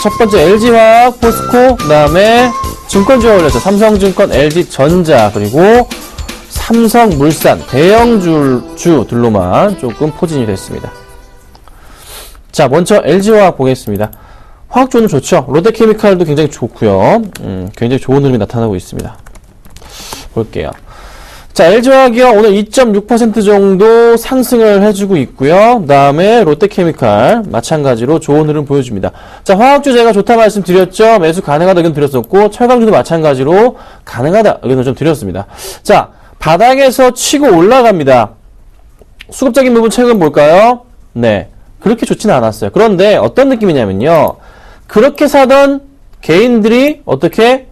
첫 번째 LG화학, 포스코, 그 다음에 증권주가 올렸죠. 삼성증권, LG전자, 그리고 삼성물산, 대형주들로만 조금 포진이 됐습니다. 자, 먼저 LG화학 보겠습니다. 화학주 오늘 좋죠. 롯데케미칼도 굉장히 좋고요. 굉장히 좋은 흐름이 나타나고 있습니다. 볼게요. 자, LG화학이요, 오늘 2.6% 정도 상승을 해주고 있고요. 그 다음에 롯데케미칼 마찬가지로 좋은 흐름 보여줍니다. 자, 화학주 제가 좋다 말씀드렸죠. 매수 가능하다 의견 드렸었고, 철강주도 마찬가지로 가능하다 의견을 좀 드렸습니다. 자, 바닥에서 치고 올라갑니다. 수급적인 부분 최근 볼까요? 네, 그렇게 좋지는 않았어요. 그런데 어떤 느낌이냐면요, 그렇게 사던 개인들이 어떻게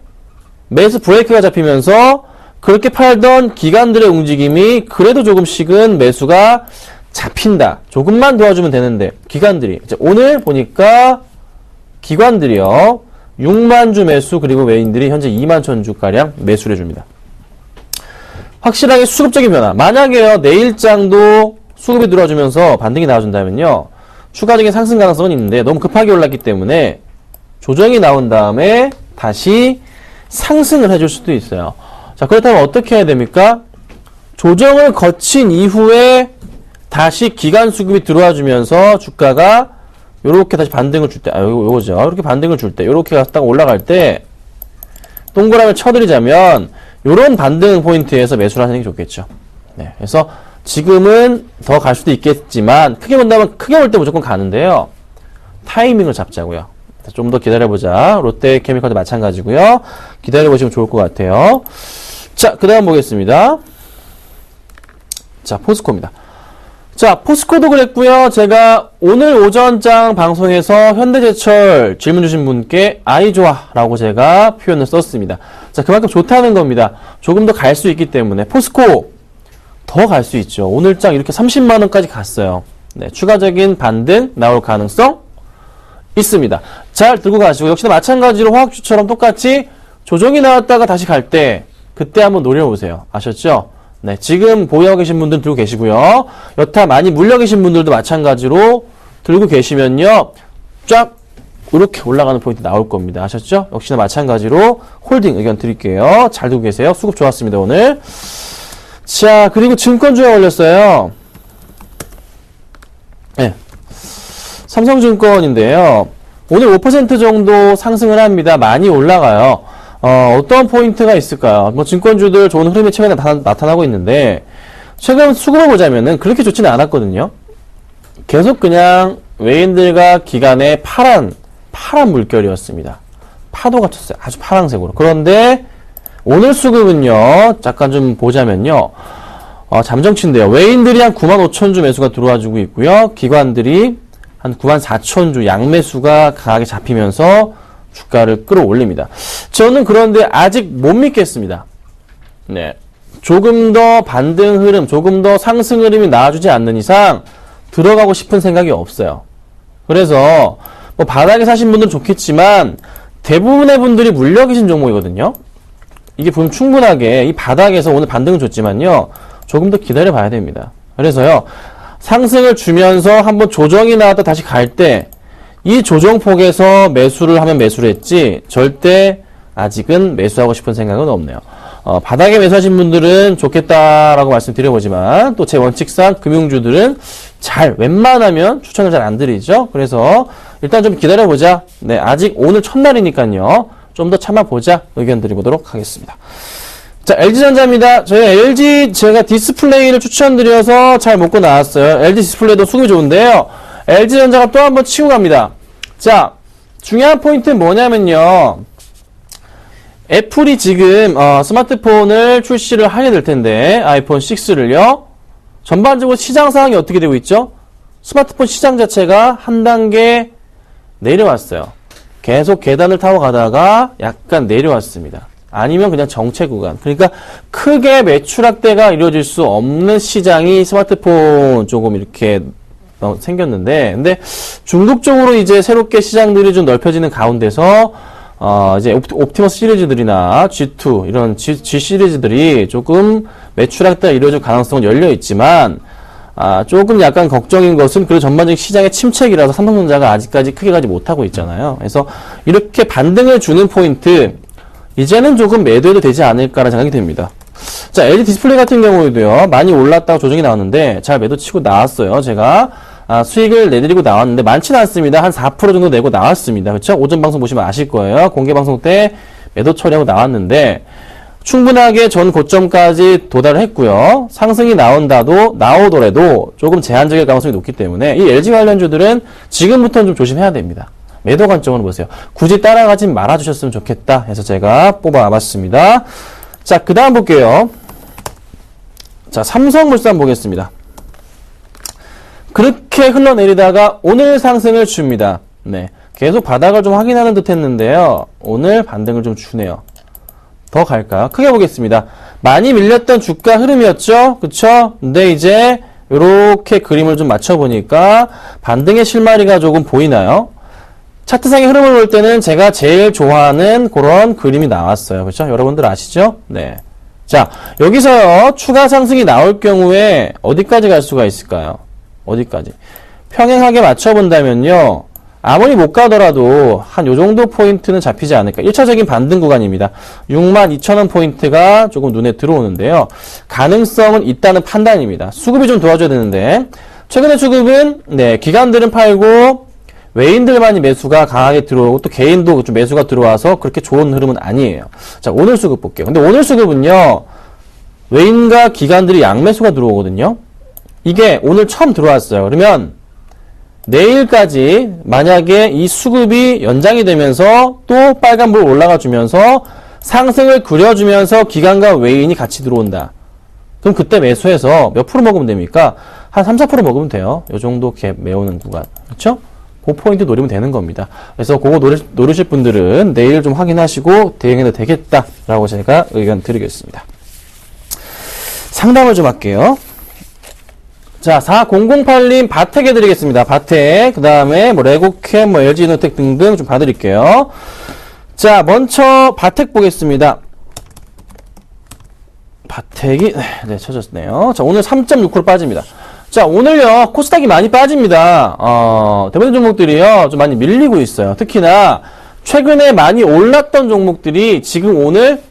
매수 브레이크가 잡히면서 그렇게 팔던 기관들의 움직임이 그래도 조금씩은 매수가 잡힌다. 조금만 도와주면 되는데 기관들이 이제 오늘 보니까 기관들이요, 6만 주 매수, 그리고 외인들이 현재 2만 천주가량 매수를 해줍니다. 확실하게 수급적인 변화. 만약에요, 내일장도 수급이 들어와주면서 반등이 나와준다면요, 추가적인 상승 가능성은 있는데 너무 급하게 올랐기 때문에 조정이 나온 다음에 다시 상승을 해줄 수도 있어요. 자, 그렇다면 어떻게 해야 됩니까? 조정을 거친 이후에 다시 기간 수급이 들어와 주면서 주가가 요렇게 다시 반등을 줄 때, 요거죠. 이렇게 반등을 줄 때, 요렇게 갔다가 올라갈 때, 동그라미를 쳐드리자면, 요런 반등 포인트에서 매수를 하는 게 좋겠죠. 네. 그래서 지금은 더 갈 수도 있겠지만, 크게 본다면 크게 올 때 무조건 가는데요. 타이밍을 잡자고요. 좀 더 기다려보자. 롯데케미칼도 마찬가지고요. 기다려보시면 좋을 것 같아요. 자, 그 다음 보겠습니다. 자, 포스코입니다. 자, 포스코도 그랬고요. 제가 오늘 오전장 방송에서 현대제철 질문 주신 분께 아이 좋아 라고 제가 표현을 썼습니다. 자, 그만큼 좋다는 겁니다. 조금 더 갈 수 있기 때문에 포스코 더 갈 수 있죠. 오늘장 이렇게 30만원까지 갔어요. 네, 추가적인 반등 나올 가능성 있습니다. 잘 들고 가시고, 역시나 마찬가지로 화학주처럼 똑같이 조정이 나왔다가 다시 갈 때 그때 한번 노려보세요. 아셨죠? 네, 지금 보유하고 계신 분들은 들고 계시고요. 여타 많이 물려 계신 분들도 마찬가지로 들고 계시면요. 쫙 이렇게 올라가는 포인트 나올 겁니다. 아셨죠? 역시나 마찬가지로 홀딩 의견 드릴게요. 잘 들고 계세요. 수급 좋았습니다, 오늘. 자, 그리고 증권주가 올렸어요. 네. 삼성증권인데요. 오늘 5% 정도 상승을 합니다. 많이 올라가요. 어떤 포인트가 있을까요? 뭐 증권주들 좋은 흐름이 최근에 나타나고 있는데 최근 수급을 보자면은 그렇게 좋지는 않았거든요. 계속 그냥 외인들과 기관의 파란 물결이었습니다. 파도가 쳤어요. 아주 파란색으로. 그런데 오늘 수급은요. 잠깐 좀 보자면요. 잠정치인데요. 외인들이 한 95,000주 매수가 들어와주고 있고요. 기관들이 한 94,000주 양매수가 강하게 잡히면서 주가를 끌어올립니다. 저는 그런데 아직 못 믿겠습니다. 네. 조금 더 반등 흐름, 조금 더 상승 흐름이 나와주지 않는 이상 들어가고 싶은 생각이 없어요. 그래서 뭐 바닥에 사신 분들은 좋겠지만 대부분의 분들이 물려 계신 종목이거든요. 이게 보면 충분하게 이 바닥에서 오늘 반등은 줬지만요. 조금 더 기다려 봐야 됩니다. 그래서요. 상승을 주면서 한번 조정이 나왔다 다시 갈 때 이 조정폭에서 매수를 하면 매수를 했지 절대 아직은 매수하고 싶은 생각은 없네요. 바닥에 매수하신 분들은 좋겠다라고 말씀드려보지만 또 제 원칙상 금융주들은 웬만하면 추천을 잘 안 드리죠. 그래서 일단 좀 기다려보자. 네, 아직 오늘 첫날이니까요. 좀 더 참아보자 의견 드리도록 하겠습니다. 자, LG전자입니다. 저희 LG 제가 디스플레이를 추천드려서 잘 먹고 나왔어요. LG 디스플레이도 수급이 좋은데요. LG전자가 또 한번 치고 갑니다. 자, 중요한 포인트는 뭐냐면요. 애플이 지금 스마트폰을 출시를 하게 될 텐데 아이폰 6를요. 전반적으로 시장 상황이 어떻게 되고 있죠? 스마트폰 시장 자체가 한 단계 내려왔어요. 계속 계단을 타고 가다가 약간 내려왔습니다. 아니면 그냥 정체 구간. 그러니까 크게 매출 확대가 이루어질 수 없는 시장이 스마트폰 조금 이렇게 생겼는데, 근데 중국 쪽으로 이제 새롭게 시장들이 좀 넓혀지는 가운데서 이제 옵티머스 시리즈들이나 G2 이런 G 시리즈들이 조금 매출 확대가 이루어질 가능성은 열려 있지만 조금 약간 걱정인 것은 그 전반적인 시장의 침체기라서 삼성전자가 아직까지 크게 가지 못하고 있잖아요. 그래서 이렇게 반등을 주는 포인트 이제는 조금 매도해도 되지 않을까라는 생각이 듭니다. 자, LG 디스플레이 같은 경우에도요, 많이 올랐다가 조정이 나왔는데, 잘 매도 치고 나왔어요. 제가, 수익을 내드리고 나왔는데, 많지는 않습니다. 한 4% 정도 내고 나왔습니다. 그쵸? 오전 방송 보시면 아실 거예요. 공개 방송 때 매도 처리하고 나왔는데, 충분하게 전 고점까지 도달을 했고요. 상승이 나오더라도 조금 제한적일 가능성이 높기 때문에, 이 LG 관련주들은 지금부터는 좀 조심해야 됩니다. 매도 관점으로 보세요. 굳이 따라가지 말아주셨으면 좋겠다 해서 제가 뽑아봤습니다. 자, 그 다음 볼게요. 자, 삼성물산 보겠습니다. 그렇게 흘러내리다가 오늘 상승을 줍니다. 네. 계속 바닥을 좀 확인하는 듯 했는데요. 오늘 반등을 좀 주네요. 더 갈까요? 크게 보겠습니다. 많이 밀렸던 주가 흐름이었죠? 그쵸? 근데 이제 요렇게 그림을 좀 맞춰보니까 반등의 실마리가 조금 보이나요? 차트상의 흐름을 볼 때는 제가 제일 좋아하는 그런 그림이 나왔어요. 그렇죠? 여러분들 아시죠? 네. 자, 여기서요. 추가 상승이 나올 경우에 어디까지 갈 수가 있을까요? 어디까지? 평행하게 맞춰본다면요. 아무리 못 가더라도 한 요 정도 포인트는 잡히지 않을까. 1차적인 반등 구간입니다. 62,000원 포인트가 조금 눈에 들어오는데요. 가능성은 있다는 판단입니다. 수급이 좀 도와줘야 되는데 최근에 수급은 기관들은 팔고 외인들만이 매수가 강하게 들어오고 또 개인도 좀 매수가 들어와서 그렇게 좋은 흐름은 아니에요. 자, 오늘 수급 볼게요. 근데 오늘 수급은요. 외인과 기관들이 양매수가 들어오거든요. 이게 오늘 처음 들어왔어요. 그러면 내일까지 만약에 이 수급이 연장이 되면서 또 빨간불 올라가 주면서 상승을 그려주면서 기관과 외인이 같이 들어온다. 그럼 그때 매수해서 몇 프로 먹으면 됩니까? 한 3, 4% 먹으면 돼요. 요 정도 갭 메우는 구간. 그렇죠? 그 포인트 노리면 되는 겁니다. 그래서 그거 노리실 분들은 내일 좀 확인하시고 대응해도 되겠다라고 제가 의견 드리겠습니다. 상담을 좀 할게요. 자, 4008님 바텍 해드리겠습니다. 바텍. 그 다음에 레고캠, LG이노텍 등등 좀 봐드릴게요. 자, 먼저 바텍 보겠습니다. 바텍이, 쳐졌네요. 자, 오늘 3.6% 빠집니다. 자, 오늘요, 코스닥이 많이 빠집니다. 대부분 종목들이요, 좀 많이 밀리고 있어요. 특히나, 최근에 많이 올랐던 종목들이 지금 오늘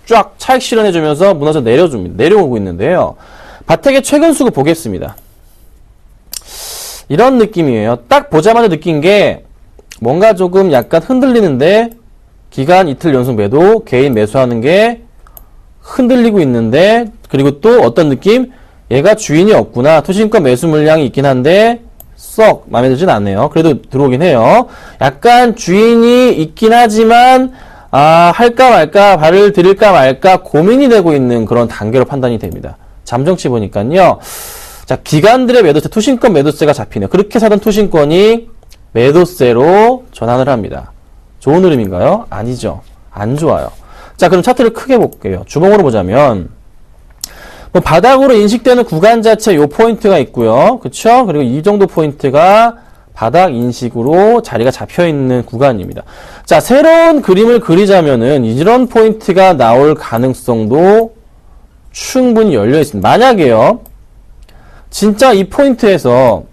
쫙 차익 실현해주면서 무너져 내려오고 있는데요. 바텍의 최근 수급 보겠습니다. 이런 느낌이에요. 딱 보자마자 느낀 게, 뭔가 조금 약간 흔들리는데, 기간 이틀 연속 매도, 개인 매수하는 게 흔들리고 있는데, 그리고 또 어떤 느낌? 얘가 주인이 없구나. 투신권 매수 물량이 있긴 한데 썩 마음에 들진 않네요. 그래도 들어오긴 해요. 약간 주인이 있긴 하지만 할까 말까, 발을 들일까 말까 고민이 되고 있는 그런 단계로 판단이 됩니다. 잠정치 보니까요. 자, 기관들의 매도세, 투신권 매도세가 잡히네요. 그렇게 사던 투신권이 매도세로 전환을 합니다. 좋은 흐름인가요? 아니죠. 안 좋아요. 자, 그럼 차트를 크게 볼게요. 주봉으로 보자면 바닥으로 인식되는 구간 자체 요 포인트가 있고요. 그쵸? 그리고 이 정도 포인트가 바닥 인식으로 자리가 잡혀 있는 구간입니다. 자, 새로운 그림을 그리자면은 이런 포인트가 나올 가능성도 충분히 열려 있습니다. 만약에요, 진짜 이 포인트에서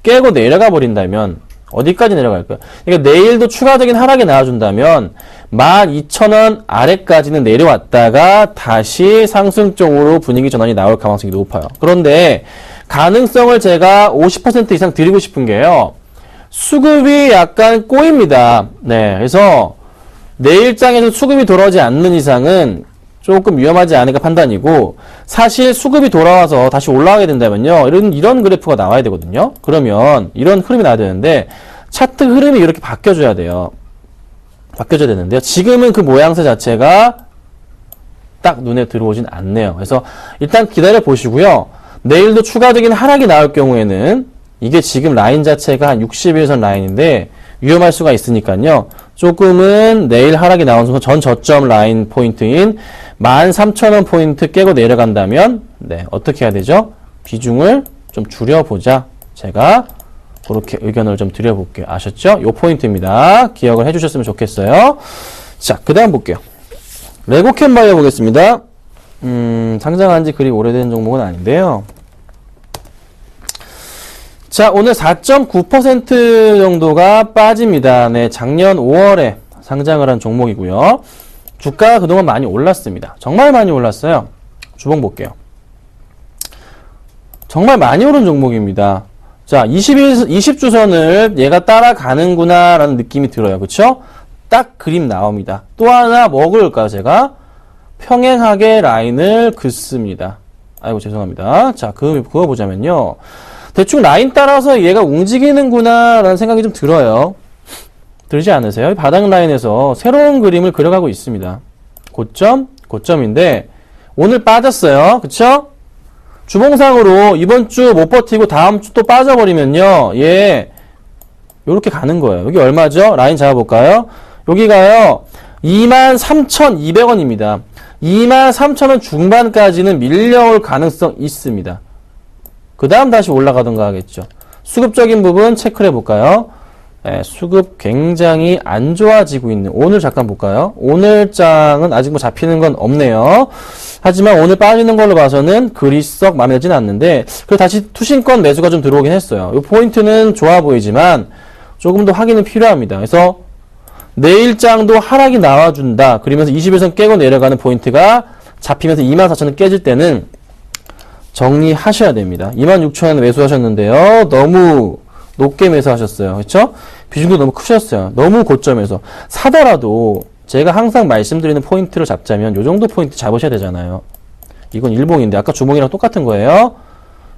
깨고 내려가 버린다면 어디까지 내려갈까요? 그러니까 내일도 추가적인 하락이 나와준다면 12,000원 아래까지는 내려왔다가 다시 상승 쪽으로 분위기 전환이 나올 가능성이 높아요. 그런데 가능성을 제가 50% 이상 드리고 싶은 게요. 수급이 약간 꼬입니다. 네, 그래서 내일장에서 수급이 돌아오지 않는 이상은 조금 위험하지 않을까 판단이고, 사실 수급이 돌아와서 다시 올라가게 된다면요, 이런 그래프가 나와야 되거든요. 그러면 이런 흐름이 나와야 되는데 차트 흐름이 이렇게 바뀌어줘야 돼요. 바뀌어줘야 되는데요. 지금은 그 모양새 자체가 딱 눈에 들어오진 않네요. 그래서 일단 기다려 보시고요. 내일도 추가적인 하락이 나올 경우에는 이게 지금 라인 자체가 한 60일선 라인인데 위험할 수가 있으니까요. 조금은 내일 하락이 나온 순간 전 저점 라인 포인트인 13,000원 포인트 깨고 내려간다면 어떻게 해야 되죠? 비중을 좀 줄여보자. 제가 그렇게 의견을 좀 드려볼게요. 아셨죠? 요 포인트입니다. 기억을 해주셨으면 좋겠어요. 자, 그 다음 볼게요. 레고캠 바이오 보겠습니다. 상장한 지 그리 오래된 종목은 아닌데요. 자, 오늘 4.9% 정도가 빠집니다. 네, 작년 5월에 상장을 한 종목이고요. 주가가 그동안 많이 올랐습니다. 정말 많이 올랐어요. 주봉 볼게요. 정말 많이 오른 종목입니다. 자, 20주선을 얘가 따라가는구나 라는 느낌이 들어요. 그쵸? 딱 그림 나옵니다. 또 하나 뭐 그럴까요, 제가? 평행하게 라인을 긋습니다. 아이고, 죄송합니다. 자, 그거 보자면요. 대충 라인 따라서 얘가 움직이는구나 라는 생각이 좀 들어요. 들지 않으세요? 바닥 라인에서 새로운 그림을 그려가고 있습니다. 고점인데 오늘 빠졌어요. 그쵸? 주봉상으로 이번 주 못 버티고 다음 주 또 빠져버리면요. 얘 요렇게 가는 거예요. 여기 얼마죠? 라인 잡아볼까요? 여기가요. 23,200원입니다. 23,000원 중반까지는 밀려올 가능성 있습니다. 그 다음 다시 올라가던가 하겠죠. 수급적인 부분 체크를 해볼까요? 네, 수급 굉장히 안 좋아지고 있는, 오늘 잠깐 볼까요? 오늘 장은 아직 뭐 잡히는 건 없네요. 하지만 오늘 빠지는 걸로 봐서는 그리 썩 마음에 들진 않는데, 그리고 다시 투신권 매수가 좀 들어오긴 했어요. 이 포인트는 좋아 보이지만, 조금 더 확인은 필요합니다. 그래서 내일장도 하락이 나와준다. 그러면서 21선 깨고 내려가는 포인트가 잡히면서 24,000원 깨질 때는 정리하셔야 됩니다. 26,000원 매수하셨는데요. 너무 높게 매수하셨어요. 그렇죠? 비중도 너무 크셨어요. 너무 고점에서. 사더라도 제가 항상 말씀드리는 포인트를 잡자면 요 정도 포인트 잡으셔야 되잖아요. 이건 일봉인데 아까 주봉이랑 똑같은 거예요.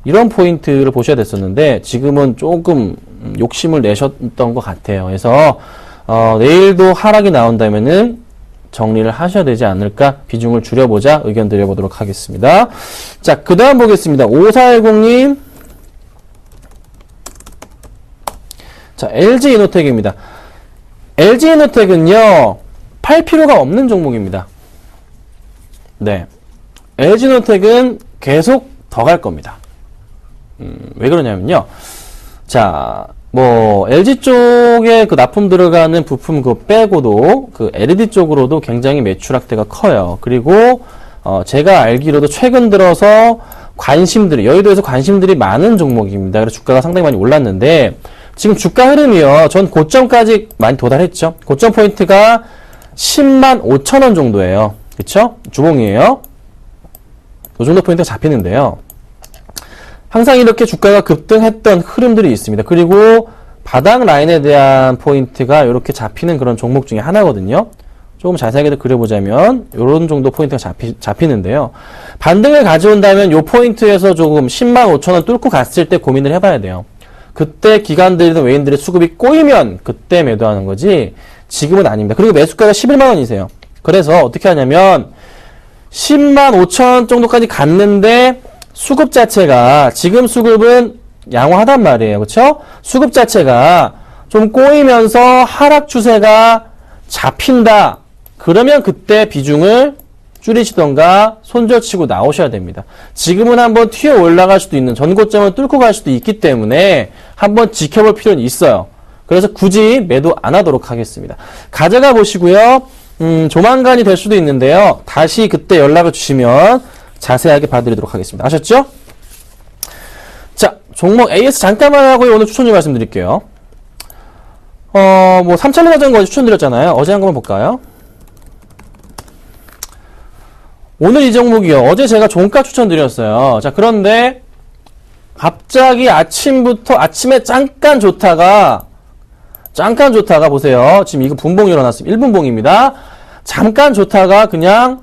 이런 포인트를 보셔야 됐었는데 지금은 조금 욕심을 내셨던 것 같아요. 그래서 내일도 하락이 나온다면은 정리를 하셔야 되지 않을까, 비중을 줄여보자 의견 드려보도록 하겠습니다. 자, 그 다음 보겠습니다. 5410님. 자, LG이노텍입니다. LG이노텍은요, 팔 필요가 없는 종목입니다. 네. LG이노텍은 계속 더 갈 겁니다. 왜 그러냐면요. 자, LG 쪽에 그 납품 들어가는 부품 그거 빼고도 그 LED 쪽으로도 굉장히 매출 확대가 커요. 그리고 제가 알기로도 최근 들어서 여의도에서 관심들이 많은 종목입니다. 그래서 주가가 상당히 많이 올랐는데 지금 주가 흐름이요. 전 고점까지 많이 도달했죠. 고점 포인트가 10만 5천 원 정도예요. 그쵸? 주봉이에요. 그 정도 포인트가 잡히는데요. 항상 이렇게 주가가 급등했던 흐름들이 있습니다. 그리고 바닥 라인에 대한 포인트가 이렇게 잡히는 그런 종목 중에 하나거든요. 조금 자세하게 그려보자면 이런 정도 포인트가 잡히는데요. 반등을 가져온다면 이 포인트에서 조금 10만 5천 원 뚫고 갔을 때 고민을 해봐야 돼요. 그때 기관들이든 외인들의 수급이 꼬이면 그때 매도하는 거지 지금은 아닙니다. 그리고 매수가가 11만 원이세요. 그래서 어떻게 하냐면 10만 5천 원 정도까지 갔는데 수급 자체가 지금 수급은 양호하단 말이에요. 그렇죠? 수급 자체가 좀 꼬이면서 하락 추세가 잡힌다. 그러면 그때 비중을 줄이시던가 손절치고 나오셔야 됩니다. 지금은 한번 튀어 올라갈 수도 있는 전고점을 뚫고 갈 수도 있기 때문에 한번 지켜볼 필요는 있어요. 그래서 굳이 매도 안 하도록 하겠습니다. 가져가 보시고요. 조만간이 될 수도 있는데요. 다시 그때 연락을 주시면 자세하게 봐드리도록 하겠습니다. 아셨죠? 자, 종목 AS 잠깐만 하고 오늘 추천 좀 말씀드릴게요. 3,000원 자전거 추천드렸잖아요. 어제 한 번만 볼까요? 오늘 이 종목이요. 어제 제가 종가 추천드렸어요. 자, 그런데 갑자기 아침에 잠깐 좋다가 보세요. 지금 이거 분봉이 일어났습니다. 1분봉입니다. 잠깐 좋다가 그냥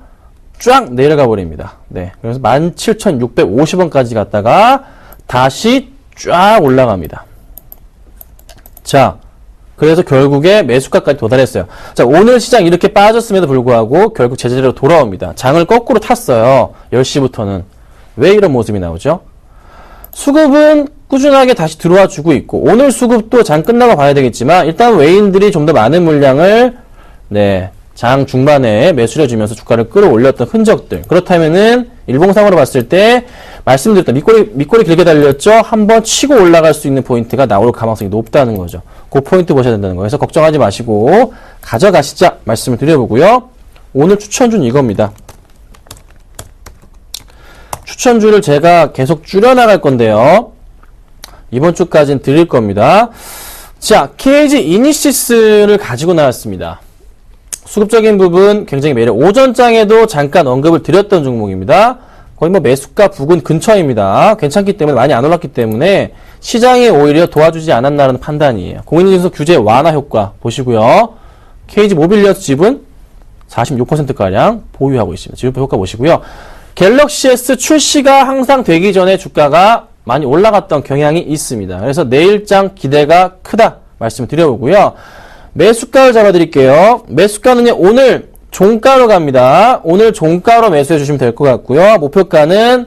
쫙 내려가 버립니다. 네. 그래서 17,650원까지 갔다가 다시 쫙 올라갑니다. 자, 그래서 결국에 매수가까지 도달했어요. 자, 오늘 시장 이렇게 빠졌음에도 불구하고 결국 제자리로 돌아옵니다. 장을 거꾸로 탔어요. 10시부터는. 왜 이런 모습이 나오죠? 수급은 꾸준하게 다시 들어와 주고 있고, 오늘 수급도 장 끝나고 봐야 되겠지만, 일단 외인들이 좀 더 많은 물량을, 장 중반에 매수해 주면서 주가를 끌어올렸던 흔적들. 그렇다면은, 일봉상으로 봤을 때, 말씀드렸던 밑꼬리 길게 달렸죠? 한번 치고 올라갈 수 있는 포인트가 나올 가능성이 높다는 거죠. 그 포인트 보셔야 된다는 거예요. 그래서 걱정하지 마시고, 가져가시자 말씀을 드려보고요. 오늘 추천주는 이겁니다. 추천주를 제가 계속 줄여나갈 건데요. 이번 주까지는 드릴 겁니다. 자, KG 이니시스를 가지고 나왔습니다. 수급적인 부분 굉장히 매력. 오전장에도 잠깐 언급을 드렸던 종목입니다. 거의 매수가 부근 근처입니다. 괜찮기 때문에 많이 안 올랐기 때문에 시장이 오히려 도와주지 않았나라는 판단이에요. 공인인증서 규제 완화 효과 보시고요. KG 모빌리언스 지분 46%가량 보유하고 있습니다. 지분 효과 보시고요. 갤럭시 S 출시가 항상 되기 전에 주가가 많이 올라갔던 경향이 있습니다. 그래서 내일장 기대가 크다 말씀을 드려보고요. 매수가를 잡아드릴게요. 매수가는요, 오늘 종가로 갑니다. 오늘 종가로 매수해 주시면 될 것 같고요. 목표가는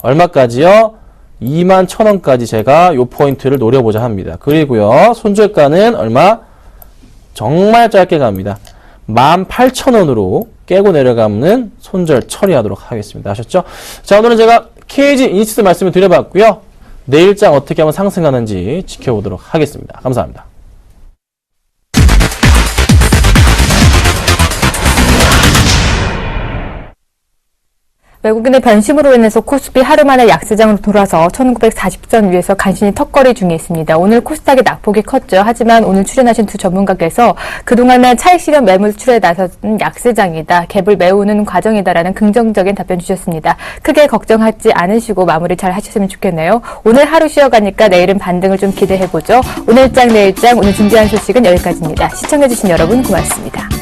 얼마까지요? 21,000원까지 제가 요 포인트를 노려보자 합니다. 그리고요, 손절가는 얼마? 정말 짧게 갑니다. 18,000원으로 깨고 내려가면 손절 처리하도록 하겠습니다. 아셨죠? 자, 오늘은 제가 KG 이니시스 말씀을 드려봤고요. 내일장 어떻게 하면 상승하는지 지켜보도록 하겠습니다. 감사합니다. 외국인의 변심으로 인해서 코스피 하루 만에 약세장으로 돌아서 1940선 위에서 간신히 턱걸이 중에 있습니다. 오늘 코스닥의 낙폭이 컸죠. 하지만 오늘 출연하신 두 전문가께서 그동안은 차익 실현 매물 출에 나선 약세장이다. 갭을 메우는 과정이다라는 긍정적인 답변 주셨습니다. 크게 걱정하지 않으시고 마무리 잘 하셨으면 좋겠네요. 오늘 하루 쉬어가니까 내일은 반등을 좀 기대해보죠. 오늘장 내일장 오늘 준비한 소식은 여기까지입니다. 시청해주신 여러분 고맙습니다.